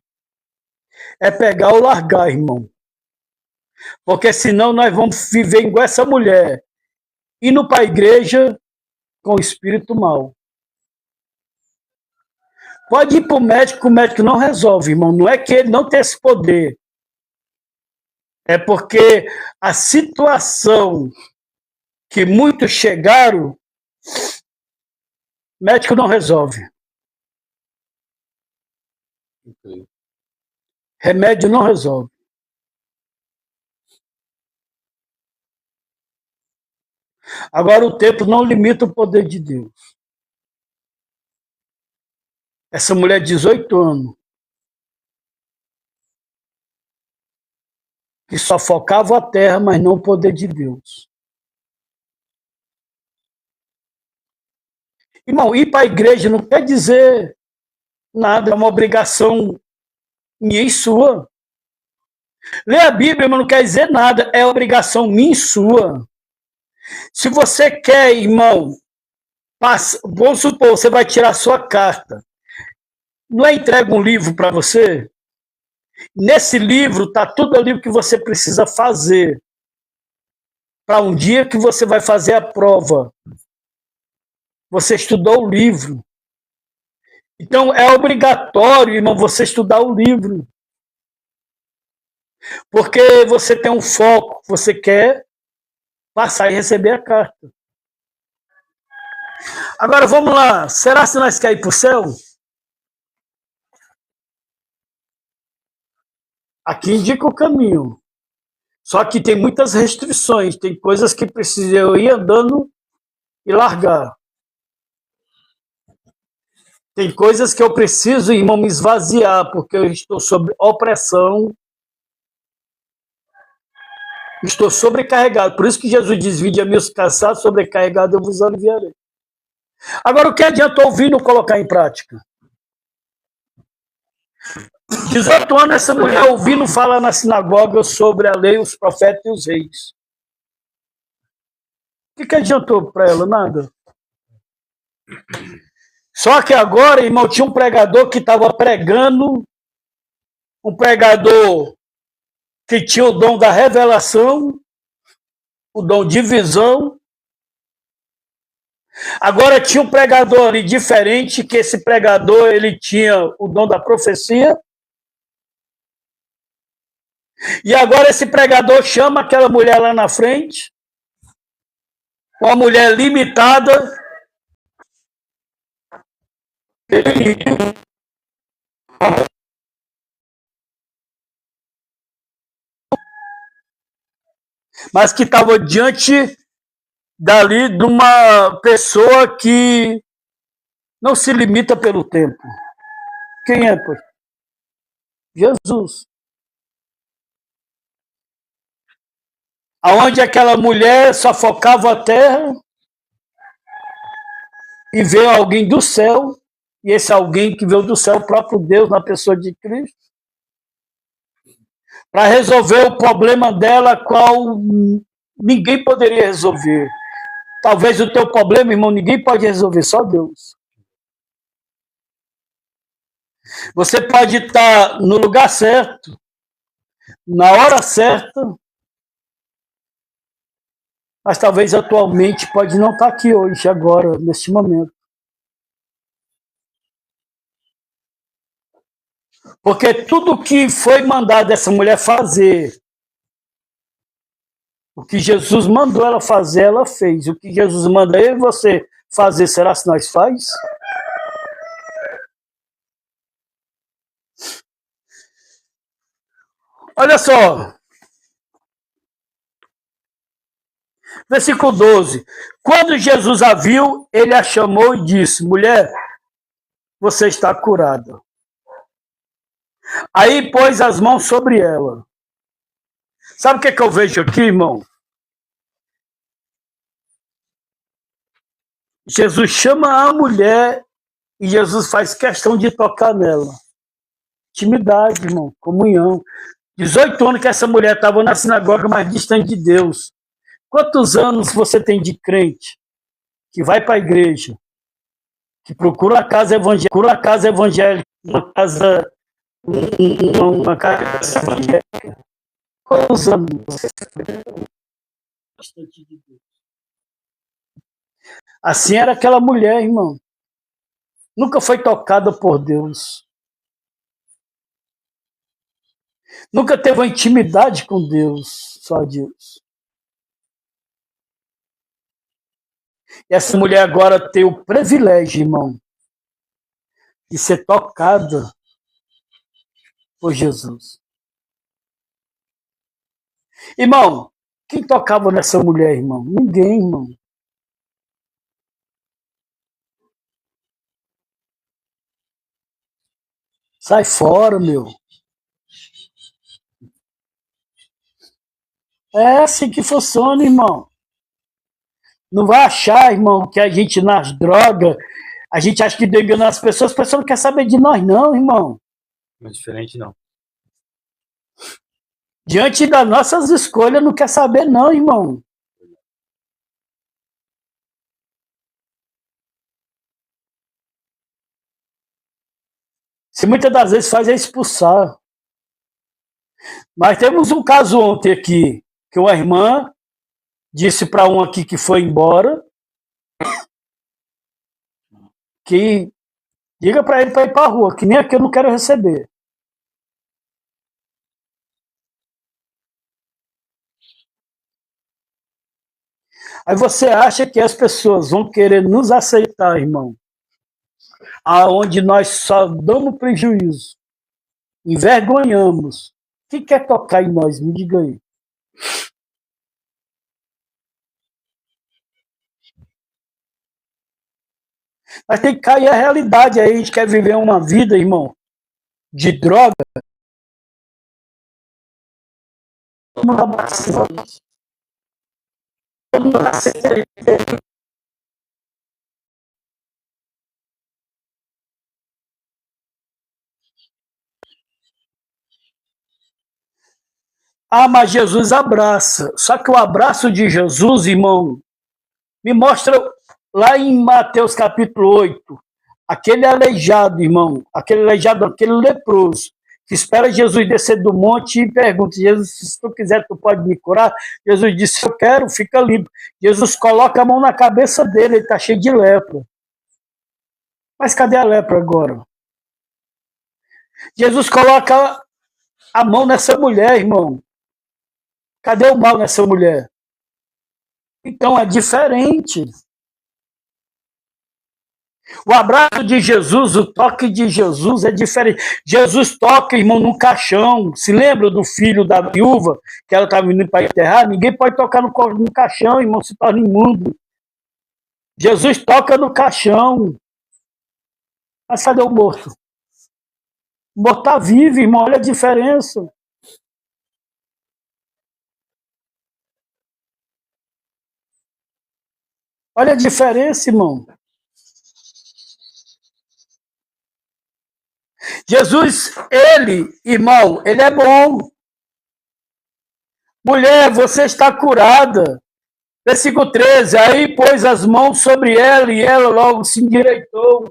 É pegar ou largar, irmão. Porque senão nós vamos viver igual essa mulher, indo para a igreja com o espírito mau. Pode ir para o médico não resolve, irmão. Não é que ele não tem esse poder. É porque a situação que muitos chegaram, médico não resolve. Remédio não resolve. Agora o tempo não limita o poder de Deus. Essa mulher de 18 anos, que só focava a terra, mas não o poder de Deus. Irmão, ir para a igreja não quer dizer nada, é uma obrigação minha e sua. Ler a Bíblia não quer dizer nada, é obrigação minha e sua. Se você quer, irmão, vamos supor, você vai tirar sua carta. Não é entrega um livro para você? Nesse livro está tudo ali o que você precisa fazer para um dia que você vai fazer a prova. Você estudou o livro. Então é obrigatório, irmão, você estudar o livro. Porque você tem um foco, você quer passar e receber a carta. Agora vamos lá, será que nós queremos ir para o céu? Aqui indica o caminho. Só que tem muitas restrições, tem coisas que precisam ir andando e largar. Tem coisas que eu preciso, irmão, me esvaziar, porque eu estou sob opressão, estou sobrecarregado. Por isso que Jesus diz, vinde a mim os cansados, sobrecarregados, eu vos aliviarei. Agora, o que adianta ouvir e não colocar em prática? 18 anos essa mulher ouvindo falar na sinagoga sobre a lei, os profetas e os reis. O que adiantou para ela? Nada. Só que agora, irmão, tinha um pregador que estava pregando, um pregador que tinha o dom da revelação, o dom de visão. Agora tinha um pregador ali diferente, que esse pregador ele tinha o dom da profecia. E agora esse pregador chama aquela mulher lá na frente, uma mulher limitada, mas que estava diante dali de uma pessoa que não se limita pelo tempo. Quem é, pois? Jesus. Aonde aquela mulher só focava a terra e veio alguém do céu, e esse alguém que veio do céu, o próprio Deus, na pessoa de Cristo, para resolver o problema dela, qual ninguém poderia resolver. Talvez o teu problema, irmão, ninguém pode resolver, só Deus. Você pode estar no lugar certo, na hora certa, mas talvez atualmente pode não estar aqui hoje, agora, neste momento. Porque tudo que foi mandado essa mulher fazer, o que Jesus mandou ela fazer, ela fez. O que Jesus manda eu e você fazer, será que nós faz? Olha só. Versículo 12. Quando Jesus a viu, ele a chamou e disse: mulher, você está curada. Aí pôs as mãos sobre ela. Sabe o que eu vejo aqui, irmão? Jesus chama a mulher e Jesus faz questão de tocar nela. Intimidade, irmão, comunhão. 18 anos que essa mulher estava na sinagoga mais distante de Deus. Quantos anos você tem de crente que vai para a igreja, que procura a casa evangélica, uma casa evangélica? Quantos anos você tem distante de Deus? Assim era aquela mulher, irmão. Nunca foi tocada por Deus. Nunca teve uma intimidade com Deus, só Deus. E essa mulher agora tem o privilégio, irmão, de ser tocada por Jesus. Irmão, quem tocava nessa mulher, irmão? Ninguém, irmão. Sai fora, meu. É assim que funciona, irmão. Não vai achar, irmão, que a gente nas drogas, a gente acha que engana as pessoas não querem saber de nós, não, irmão. Mas diferente não. Diante das nossas escolhas, não quer saber, não, irmão. Se muitas das vezes faz é expulsar. Mas temos um caso ontem aqui, que uma irmã disse para um aqui que foi embora, que diga para ele para ir para a rua, que nem aqui eu não quero receber. Aí você acha que as pessoas vão querer nos aceitar, irmão, aonde nós só damos prejuízo, envergonhamos. Quem quer tocar em nós? Me diga aí. Mas tem que cair a realidade aí. A gente quer viver uma vida, irmão, de droga. Ah, mas Jesus abraça. Só que o abraço de Jesus, irmão, me mostra lá em Mateus capítulo 8, aquele aleijado, irmão, aquele leproso, que espera Jesus descer do monte e pergunta: Jesus, se tu quiser, tu pode me curar? Jesus disse: eu quero, fica limpo. Jesus coloca a mão na cabeça dele, ele está cheio de lepra. Mas cadê a lepra agora? Jesus coloca a mão nessa mulher, irmão. Cadê o mal nessa mulher? Então é diferente. O abraço de Jesus, o toque de Jesus é diferente. Jesus toca, irmão, no caixão. Se lembra do filho da viúva, que ela estava vindo para enterrar? Ninguém pode tocar no caixão, irmão, se torna imundo. Jesus toca no caixão. Mas cadê o morto? O morto está vivo, irmão, olha a diferença. Olha a diferença, irmão. Jesus, ele, irmão, ele é bom. Mulher, você está curada. Versículo 13, aí pôs as mãos sobre ela e ela logo se endireitou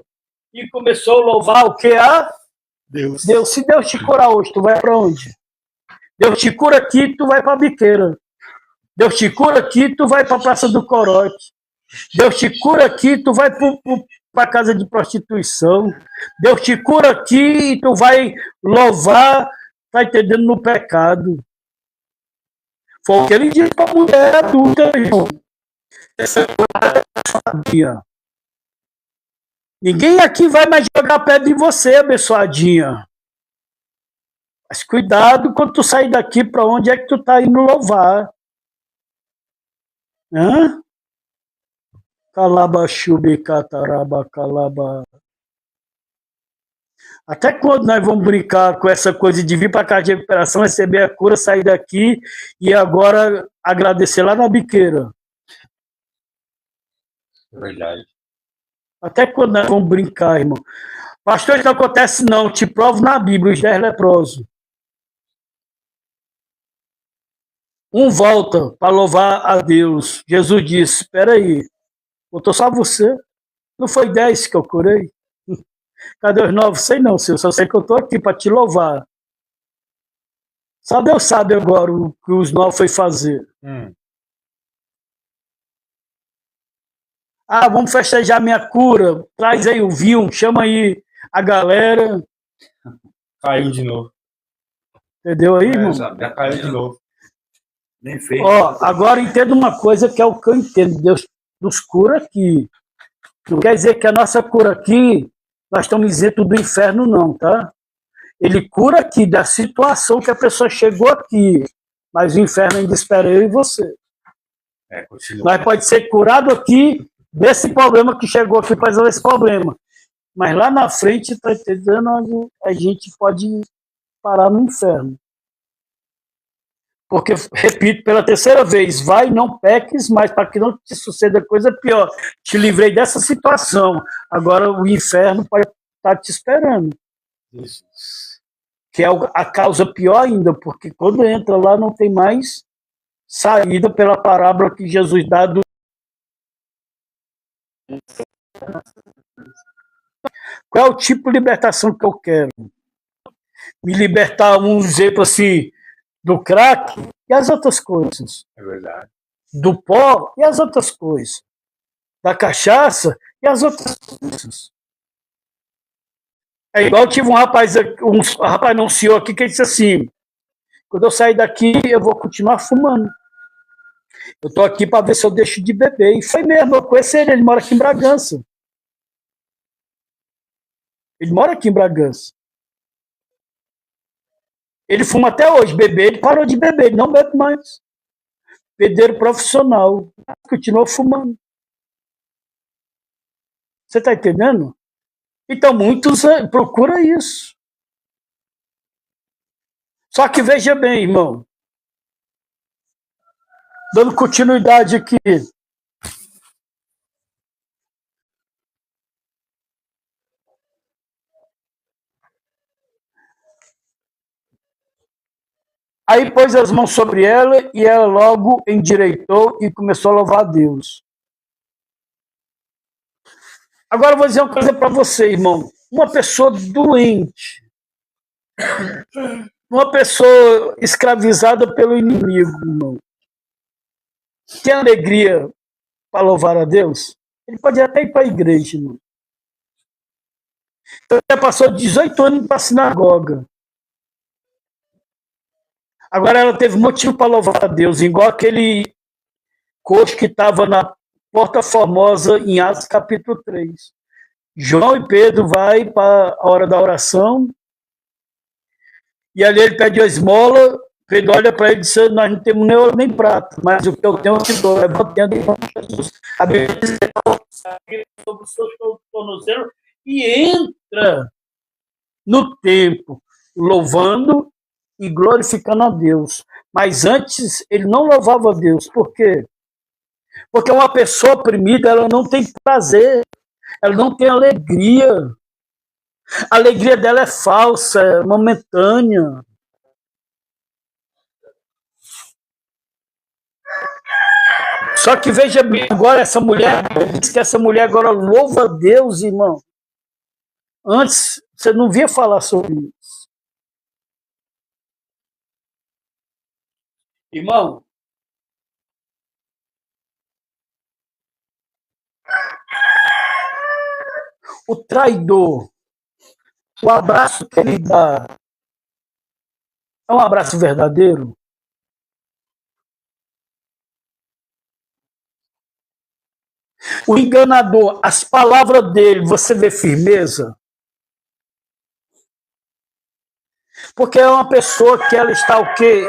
e começou a louvar o que? A Deus. Se Deus te curar hoje, tu vai para onde? Deus te cura aqui, tu vai para a biqueira. Deus te cura aqui, tu vai para a Praça do Corote. Deus te cura aqui, tu vai para a casa de prostituição. Deus te cura aqui e tu vai louvar, tá entendendo, no pecado. Foi o que ele disse para a mulher adulta, irmão. Ninguém aqui vai mais jogar pedra em você, abençoadinha. Mas cuidado quando tu sair daqui, para onde é que tu tá indo louvar? Hã? Calabaxubi, cataraba, calaba. Até quando nós vamos brincar com essa coisa de vir para casa de recuperação, receber a cura, sair daqui e agora agradecer lá na biqueira? É verdade. Até quando nós vamos brincar, irmão? Pastor, isso não acontece não. Te provo na Bíblia, os 10 leprosos. Um volta para louvar a Deus. Jesus disse, espera aí, botou só você. Não foi 10 que eu curei? Cadê os 9? Sei não, senhor. Só sei que eu estou aqui para te louvar. Só Deus sabe agora o que os 9 foi fazer. Ah, vamos festejar minha cura. Traz aí o vinho, chama aí a galera. Caiu de novo. Entendeu aí, irmão? Já caiu de novo. Nem fez. Ó, agora entenda uma coisa que é o que eu entendo. Deus nos cura aqui. Não quer dizer que a nossa cura aqui, nós estamos isentos do inferno, não, tá? Ele cura aqui da situação que a pessoa chegou aqui. Mas o inferno ainda espera eu e você. Nós pode ser curado aqui desse problema que chegou aqui para resolver esse problema. Mas lá na frente, tá entendendo, a gente pode parar no inferno. Porque, repito, pela terceira vez, vai, não peques mais, para que não te suceda coisa pior. Te livrei dessa situação. Agora o inferno pode estar te esperando. Isso. Que é a causa pior ainda, porque quando entra lá não tem mais saída pela parábola que Jesus dá do... Qual é o tipo de libertação que eu quero? Me libertar, um exemplo assim, do crack e as outras coisas. É verdade. Do pó e as outras coisas. Da cachaça e as outras coisas. É igual tive um rapaz não, um senhor aqui que disse assim, quando eu sair daqui eu vou continuar fumando. Eu tô aqui para ver se eu deixo de beber. E foi mesmo, eu conheci ele mora aqui em Bragança. Ele mora aqui em Bragança. Ele fuma até hoje, beber, ele parou de beber, ele não bebe mais. Pedreiro profissional, continuou fumando. Você está entendendo? Então, muitos procuram isso. Só que veja bem, irmão, dando continuidade aqui. Aí pôs as mãos sobre ela e ela logo endireitou e começou a louvar a Deus. Agora eu vou dizer uma coisa para você, irmão. Uma pessoa doente, uma pessoa escravizada pelo inimigo, irmão, tem alegria para louvar a Deus? Ele pode até ir para a igreja, irmão. Então, já passou 18 anos para a sinagoga. Agora ela teve motivo para louvar a Deus, igual aquele coxo que estava na Porta Formosa em Atos capítulo 3. João e Pedro vai para a hora da oração e ali ele pede a esmola. Pedro olha para ele e diz, nós não temos nem ouro nem prata, mas o que eu tenho eu te dou. Levantando em nome de Jesus. A Bíblia diz sobre os seus tornozelos e entra no templo louvando e glorificando a Deus. Mas antes ele não louvava a Deus. Por quê? Porque uma pessoa oprimida, ela não tem prazer, ela não tem alegria. A alegria dela é falsa, é momentânea. Só que veja bem, agora essa mulher, diz que essa mulher agora louva a Deus, irmão. Antes Você não via falar sobre isso. Irmão, o traidor, o abraço que ele dá, é um abraço verdadeiro? O enganador, as palavras dele, você vê firmeza? Porque é uma pessoa que ela está o quê?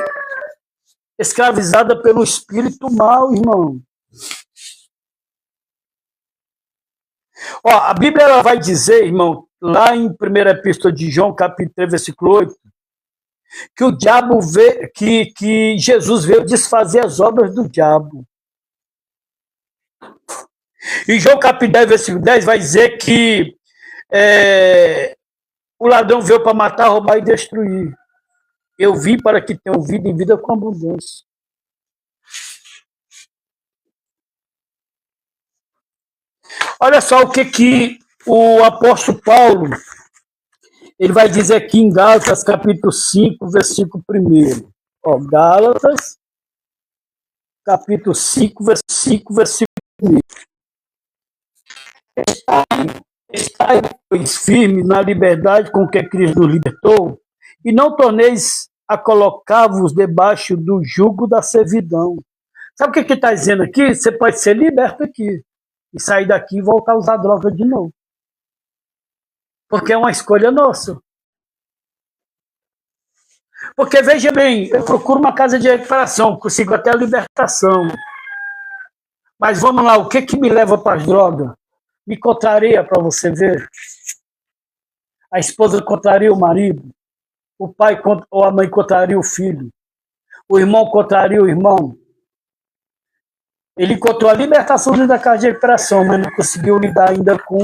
Escravizada pelo espírito mal, irmão. Ó, a Bíblia ela vai dizer, irmão, lá em 1ª Epístola de João, capítulo 3, versículo 8, que o diabo vê, que Jesus veio desfazer as obras do diabo. E João capítulo 10, versículo 10 vai dizer que o ladrão veio para matar, roubar e destruir. Eu vim para que tenham vida e vida com abundância. Olha só o que o apóstolo Paulo ele vai dizer aqui em Gálatas, capítulo 5, versículo 1. Ó, Gálatas, capítulo 5, versículo 1. Estai, pois, firme na liberdade com que Cristo nos libertou, e não torneis a colocar-vos debaixo do jugo da servidão. Sabe o que está dizendo aqui? Você pode ser liberto aqui, e sair daqui e voltar a usar droga de novo. Porque é uma escolha nossa. Porque, veja bem, eu procuro uma casa de recuperação, consigo até a libertação. Mas vamos lá, o que me leva para as drogas? Me contraria, para você ver. A esposa contraria o marido. O pai ou a mãe contraria o filho. O irmão contraria o irmão. Ele encontrou a libertação dentro da casa de recuperação, mas não conseguiu lidar ainda com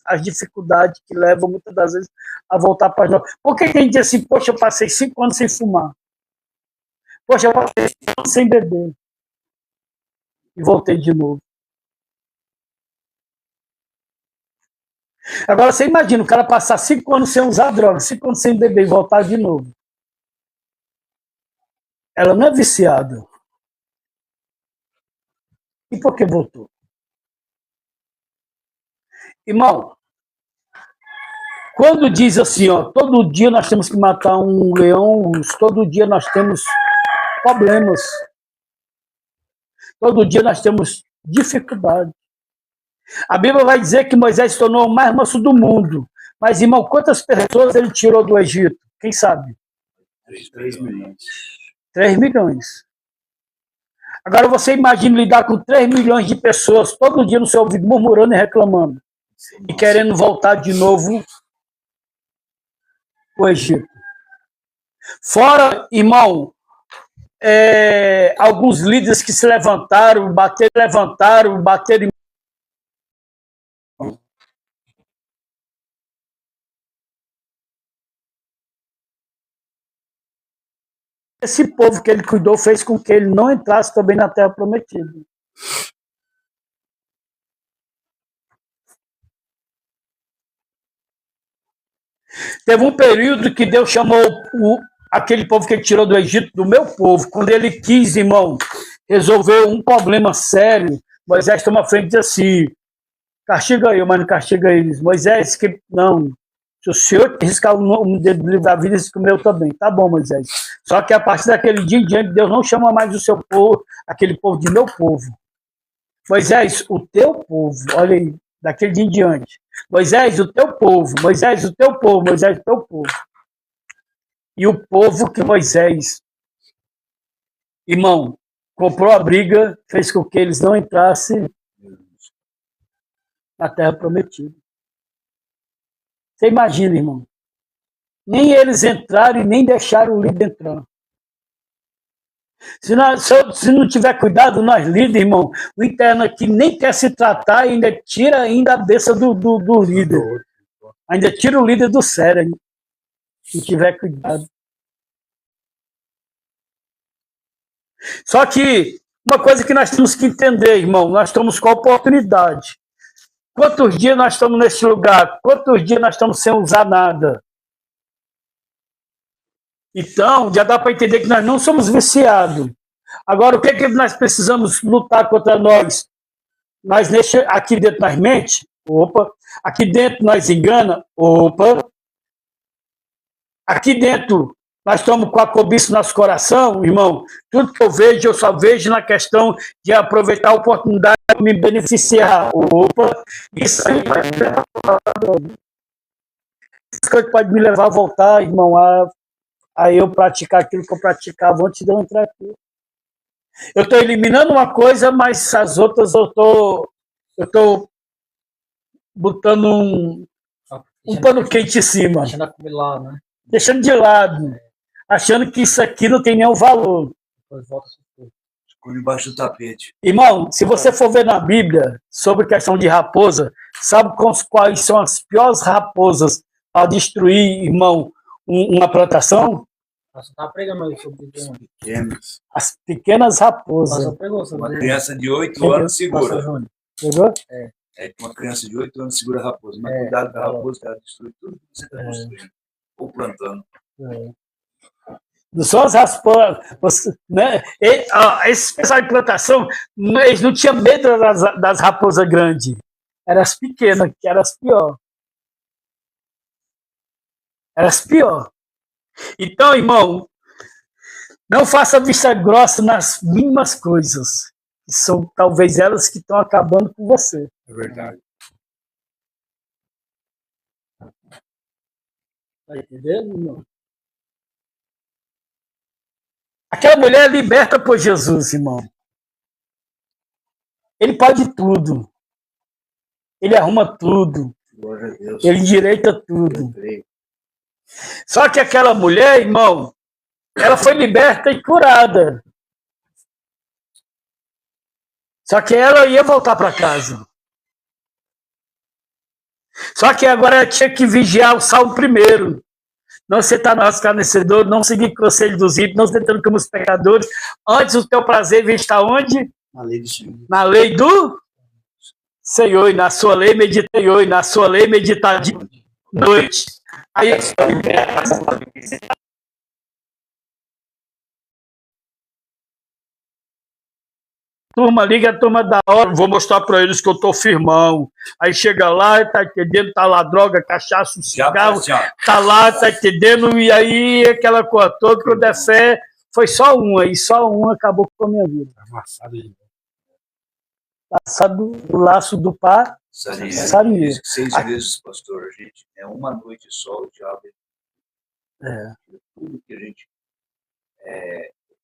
as dificuldades que levam muitas das vezes a voltar para as drogas. Por que a gente diz assim, poxa, eu passei 5 anos sem fumar? Poxa, eu passei 5 anos sem beber. E voltei de novo. Agora você imagina o cara passar 5 anos sem usar droga, 5 anos sem beber e voltar de novo. Ela não é viciada. E por que voltou? Irmão, quando diz assim, ó, todo dia nós temos que matar um leão, todo dia nós temos problemas, todo dia nós temos dificuldade. A Bíblia vai dizer que Moisés se tornou o mais manso do mundo. Mas, irmão, quantas pessoas ele tirou do Egito? Quem sabe? 3 milhões. 3 milhões. Agora você imagina lidar com 3 milhões de pessoas todo dia no seu ouvido, murmurando e reclamando. E querendo voltar de novo o Egito. Fora, irmão, alguns líderes que se levantaram, bateram. Esse povo que ele cuidou fez com que ele não entrasse também na Terra Prometida. Teve um período que Deus chamou aquele povo que ele tirou do Egito, do meu povo, quando ele quis, irmão, resolver um problema sério. Moisés toma frente e diz assim, castiga eu, mas não castiga eles. Moisés, que não, se o senhor riscar o dedo do livro da vida, risca o meu também. Tá bom, Moisés. Só que a partir daquele dia em diante, Deus não chama mais o seu povo, aquele povo de meu povo. Moisés, o teu povo, olha aí, daquele dia em diante. Moisés, o teu povo, Moisés, o teu povo, Moisés, o teu povo. E o povo que Moisés, irmão, comprou a briga, fez com que eles não entrassem na Terra Prometida. Você imagina, irmão. Nem eles entraram e nem deixaram o líder entrar. Se não tiver cuidado, nós líderes, irmão, o interno aqui nem quer se tratar e ainda tira a besta do líder. Ainda tira o líder do sério. Se tiver cuidado. Só que uma coisa que nós temos que entender, irmão, nós estamos com a oportunidade. Quantos dias nós estamos nesse lugar? Quantos dias nós estamos sem usar nada? Então, já dá para entender que nós não somos viciados. Agora, o que é que nós precisamos lutar contra nós? Nós aqui dentro nós mente? Opa. Aqui dentro nós engana? Opa. Aqui dentro nós estamos com a cobiça no nosso coração, irmão. Tudo que eu só vejo na questão de aproveitar a oportunidade de me beneficiar. Opa. Isso aí pode me levar a voltar, irmão, a eu praticar aquilo que eu praticava antes de eu entrar aqui. Eu estou eliminando uma coisa, mas as outras eu estou botando um pano quente em cima. Deixando acumular, né? Deixando de lado. Achando que isso aqui não tem nenhum valor. Depois volta Ficou debaixo do tapete. Irmão, se você for ver na Bíblia sobre questão de raposa, sabe quais são as piores raposas para destruir, irmão, uma plantação? Você tá pregando aí sobre Pequenas. As pequenas raposas. Uma criança de 8 anos segura. Pegou? Uma criança de 8 anos segura a raposa. Mas cuidado com a raposa, que ela destrói tudo que você está construindo. Ou plantando. Não são as raposas, né? Esses pessoal de plantação, eles não tinham medo das raposas grandes. Eram as pequenas, que eram as piores. Eram as piores. Então, irmão, não faça vista grossa nas mínimas coisas, que são talvez elas que estão acabando com você. É verdade. Tá entendendo, irmão? Aquela mulher é liberta por Jesus, irmão. Ele pode tudo. Ele arruma tudo. Glória a Deus. Ele endireita tudo. Só que aquela mulher, irmão, ela foi liberta e curada. Só que ela ia voltar para casa. Só que agora ela tinha que vigiar o salmo primeiro. Não sentar no escarnecedor, não seguir conselho dos ímpios, não se tentando como os pecadores. Antes o teu prazer vem estar onde? Na lei do Senhor. Na lei do Senhor, e na sua lei meditar, e na sua lei meditar de noite. Aí turma, liga a turma da hora, vou mostrar para eles que eu tô firmão. Aí chega lá, tá entendendo, tá lá droga, cachaça, cigarro, tá lá, tá entendendo, e aí aquela coisa toda, que eu der fé, foi só uma, e só uma acabou com a minha vida. Amassado de novo. Laçado, o laço do pá, sarinha. 6 vezes, pastor, gente, é uma noite só, o diabo. Tudo que a gente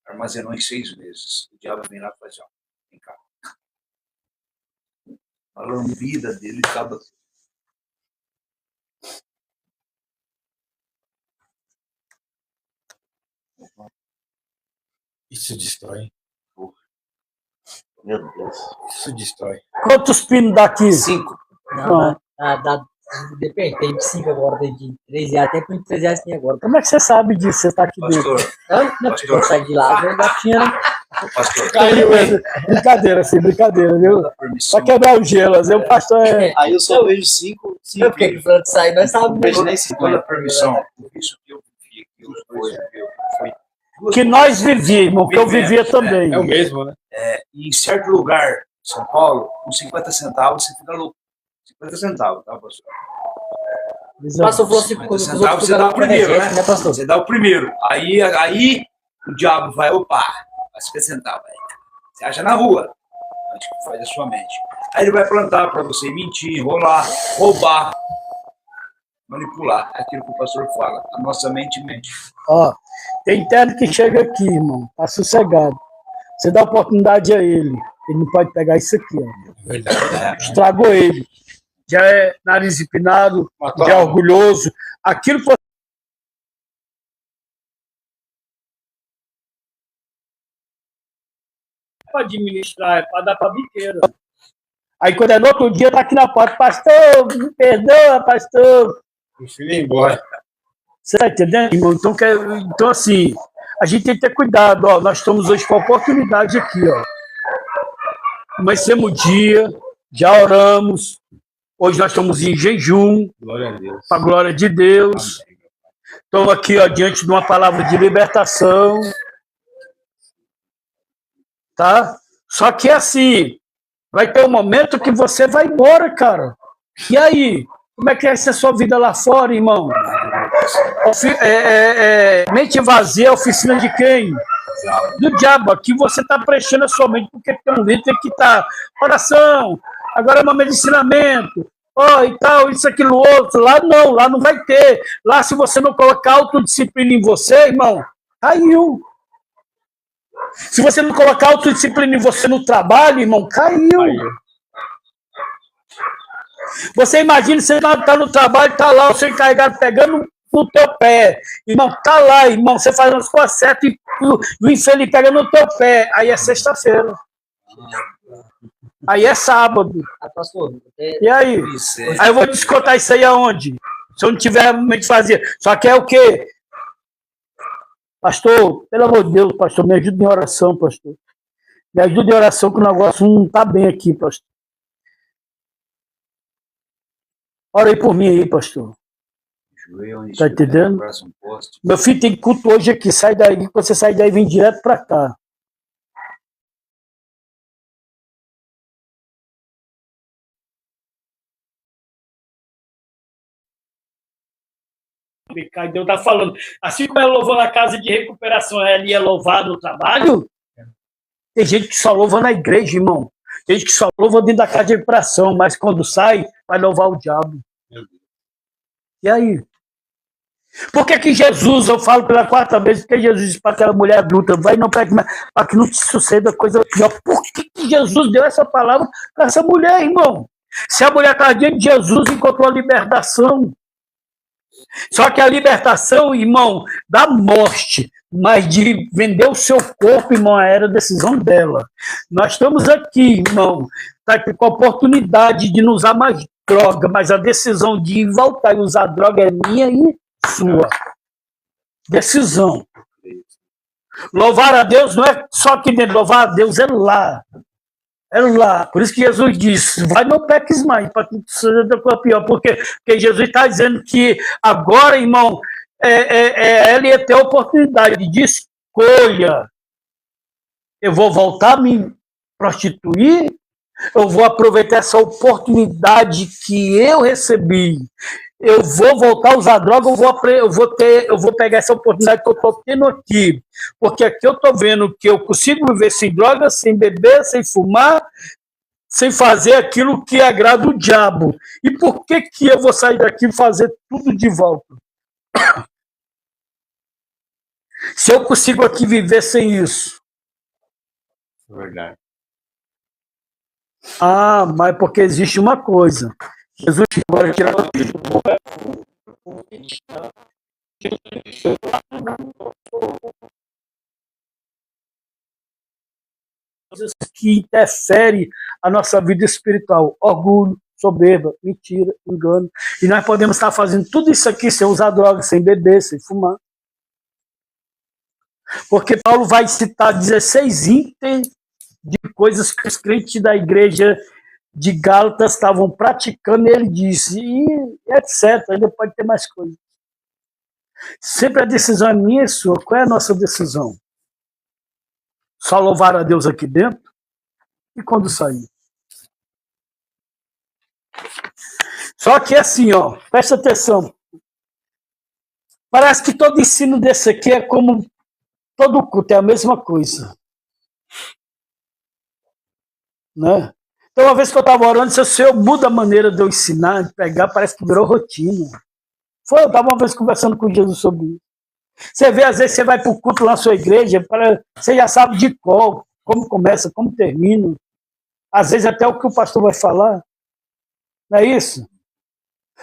armazenou em 6 meses, o diabo vem lá e faz, ó, vem cá. A lambida dele acaba. Isso destrói. Meu Deus. Isso destrói. Quantos pinos daqui? 5. Não, depende, tem de 5 agora, tem de 3 reais, até por 3 reais tem agora. Como é que você sabe disso? Você tá aqui dentro. Pastor, Não, porque quando sai de lá, já tinha, né? pastor, Brincadeira, assim, brincadeira, viu? permissão. Pra quebrar o gelo, assim, o pastor é. Aí eu só vejo 5. Eu fiquei que falando de sair, nós sabemos. nem Olha a permissão. Isso que eu vivi aqui, os dois viviam. Foi Que nós vivíamos, que eu vivia também. É o mesmo, né? E em certo lugar, em São Paulo, com 50 centavos, você fica louco. 50 centavos, tá, pastor? O pastor falou assim, 50 centavos você dá o primeiro, né? pastor? Você dá o primeiro. Aí o diabo vai, opa, vai 50 centavos. Aí. Você acha na rua, antes que faz a sua mente. Aí ele vai plantar para você mentir, enrolar, roubar, manipular. É aquilo que o pastor fala. A nossa mente mente. Ó, tem interno que chega aqui, irmão, tá sossegado. Você dá oportunidade a ele não pode pegar isso aqui, ó. Verdade. Estragou ele. Já é nariz empinado, Matou já é a- orgulhoso. Aquilo que para administrar, é para dar para biqueira. Aí quando é no outro dia, tá aqui na porta, pastor, me perdoa, pastor. Prefiro ir embora. Você tá entendendo, irmão? Então, assim, a gente tem que ter cuidado, ó. Nós estamos hoje com a oportunidade aqui, ó. Comecemos o dia, já oramos, Hoje nós estamos em jejum, Glória a Deus. para a glória de Deus. Estamos aqui ó, diante de uma palavra de libertação. Tá? Só que assim, vai ter um momento que você vai embora, cara. E aí? Como é que vai ser a sua vida lá fora, irmão? Mente vazia, oficina de quem? Do diabo. Aqui você está preenchendo a sua mente, porque tem um líder que está oração, agora é um momento de ensinamento, e tal, isso, aquilo, outro. Lá não vai ter. Lá, se você não colocar autodisciplina em você, irmão, caiu. Se você não colocar autodisciplina em você no trabalho, irmão, caiu. Você imagina, você está no trabalho, está lá, o seu encarregado pegando no teu pé. Irmão, está lá, irmão, você faz as coisas certas e o infeliz pega no teu pé. Aí é sexta-feira. Aí é sábado. Pastor, E aí? Aí eu vou descontar isso aí aonde? Se eu não tiver mente de fazer. Só que é o quê? Pastor, pelo amor de Deus, pastor, me ajuda em oração, pastor. Me ajuda em oração que o negócio não está bem aqui, pastor. Ora aí por mim aí, pastor. Tá entendendo? Meu filho tem culto hoje aqui. Sai daí, quando você sai daí, vem direto para cá. Deus está falando. Assim como ela louvou na casa de recuperação, ela ia louvar no trabalho. Tem gente que só louva na igreja, irmão. Tem gente que só louva dentro da casa de recuperação, mas quando sai, vai louvar o diabo. E aí? Por que Jesus, eu falo pela quarta vez, porque Jesus disse para aquela mulher adulta, vai não pegue mais, para que não te suceda coisa pior. Por que Jesus deu essa palavra para essa mulher, irmão? Se a mulher estava diante de Jesus, encontrou a libertação. Só que a libertação, irmão, da morte, mas de vender o seu corpo, irmão, era a decisão dela. Nós estamos aqui, irmão, tá, com a oportunidade de não usar mais droga, mas a decisão de voltar e usar droga é minha e sua. Decisão. Louvar a Deus não é só aqui dentro, louvar a Deus é lá. É lá. Por isso que Jesus disse, vai não peques mais, para que seja pior. Porque Jesus está dizendo que agora, irmão, ela ia ter a oportunidade de escolha. Eu vou voltar a me prostituir, eu vou aproveitar essa oportunidade que eu recebi. Eu vou voltar a usar droga, eu vou pegar essa oportunidade que eu estou tendo aqui. Porque aqui eu estou vendo que eu consigo viver sem droga, sem beber, sem fumar, sem fazer aquilo que agrada o diabo. E por que eu vou sair daqui e fazer tudo de volta? Se eu consigo aqui viver sem isso. Verdade. Mas porque existe uma coisa. Jesus agora tirar coisas que interferem a nossa vida espiritual. Orgulho, soberba, mentira, engano. E nós podemos estar fazendo tudo isso aqui sem usar droga, sem beber, sem fumar. Porque Paulo vai citar 16 itens de coisas que os crentes da igreja de Gálatas estavam praticando, e ele disse, e etc. Ainda pode ter mais coisas. Sempre a decisão é minha e sua. Qual é a nossa decisão? Só louvar a Deus aqui dentro? E quando sair? Só que assim, ó, presta atenção. Parece que todo ensino desse aqui é como todo culto, é a mesma coisa. Né? Então, uma vez que eu estava orando, se eu mudo a maneira de eu ensinar, de pegar, parece que virou rotina. Eu estava uma vez conversando com Jesus sobre isso. Você vê, às vezes, você vai para o culto lá na sua igreja, você já sabe de qual, como começa, como termina. Às vezes, até o que o pastor vai falar. Não é isso?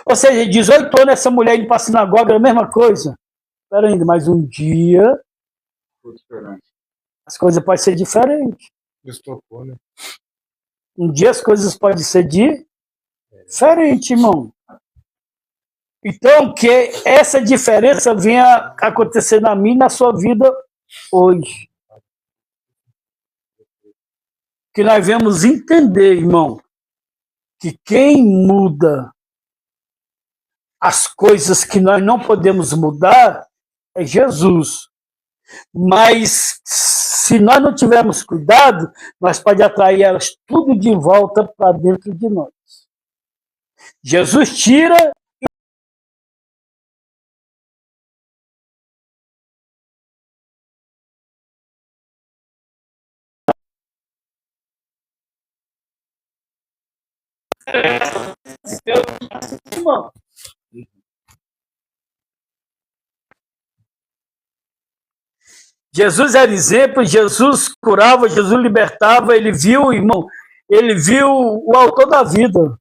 Ou seja, 18 anos, essa mulher indo para a sinagoga é a mesma coisa. Espera ainda, mas um dia as coisas podem ser diferentes. Estocou, né? Um dia as coisas podem ser diferentes, irmão. Então, que essa diferença venha acontecer na minha e na sua vida hoje. Que nós vamos entender, irmão, que quem muda as coisas que nós não podemos mudar é Jesus. Mas se nós não tivermos cuidado, nós podemos atrair elas tudo de volta para dentro de nós. Jesus tira. Jesus era exemplo, Jesus curava, Jesus libertava, ele viu, irmão, ele viu o autor da vida.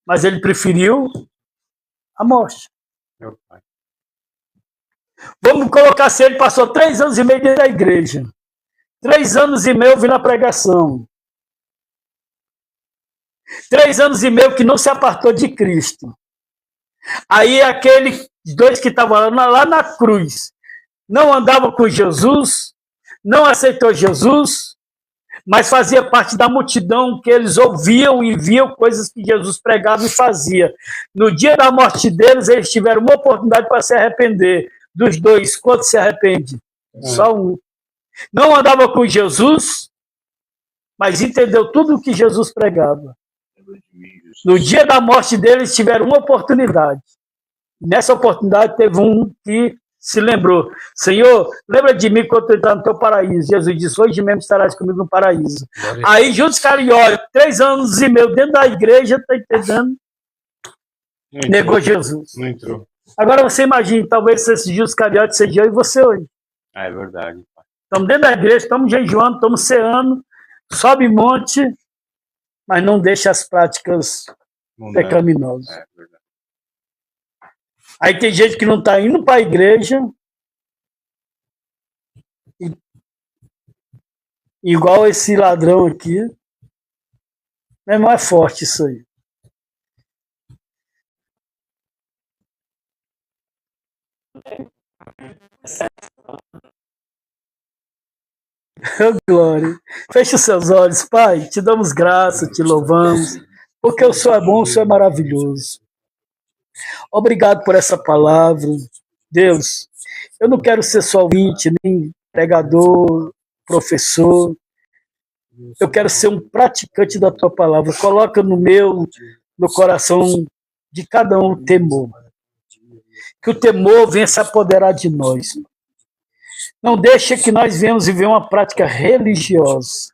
Mas ele preferiu a morte. Meu pai. Vamos colocar se ele passou 3 anos e meio dentro da igreja. 3 anos e meio ouvindo a pregação. 3 anos e meio que não se apartou de Cristo. Aí aqueles 2 que estavam lá na cruz, não andavam com Jesus, não aceitou Jesus, mas fazia parte da multidão que eles ouviam e viam coisas que Jesus pregava e fazia. No dia da morte deles, eles tiveram uma oportunidade para se arrepender. Dos 2, quantos se arrepende? Só um. Não andava com Jesus, mas entendeu tudo o que Jesus pregava. No dia da morte deles, tiveram uma oportunidade. Nessa oportunidade, teve um que se lembrou: Senhor, lembra de mim quando eu entrar no teu paraíso. Jesus disse: hoje mesmo estarás comigo no paraíso. Aí, Judas Iscariote, 3 anos e meio dentro da igreja, está entendendo? Negou Jesus. Não entrou. Agora você imagina, talvez esse Judas Iscariote seja eu e você hoje. É verdade. Estamos dentro da igreja, estamos jejuando, estamos ceando, sobe monte, mas não deixa as práticas pecaminosas. É verdade. Aí tem gente que não está indo para a igreja, igual esse ladrão aqui. Meu irmão, é forte isso aí. Glória. Feche os seus olhos, Pai. Te damos graça, te louvamos, porque o Senhor é bom, o Senhor é maravilhoso. Obrigado por essa palavra. Deus, eu não quero ser só ouvinte, nem pregador, professor. Eu quero ser um praticante da tua palavra. Coloca no coração de cada um o temor. Que o temor venha se apoderar de nós. Não deixe que nós venhamos viver uma prática religiosa,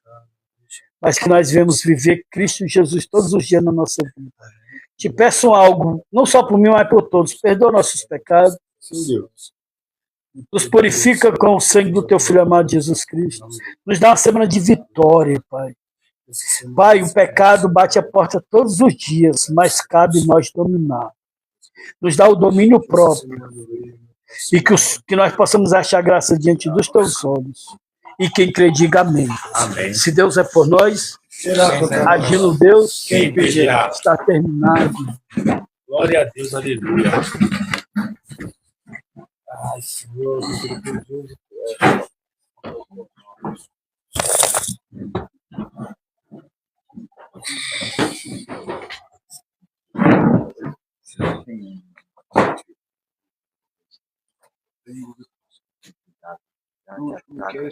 mas que nós venhamos viver Cristo Jesus todos os dias na nossa vida. Te peço algo, não só por mim, mas por todos. Perdoa nossos pecados. Nos purifica com o sangue do teu Filho amado Jesus Cristo. Nos dá uma semana de vitória, Pai. Pai, o pecado bate a porta todos os dias, mas cabe nós dominar. Nos dá o domínio próprio. E que nós possamos achar graça diante dos teus olhos. E quem crê, diga amém. Amém. Se Deus é por nós, agindo Deus, Quem impedirá? Está terminado. Glória a Deus, aleluia. Ai, Senhor, Deus. Não quero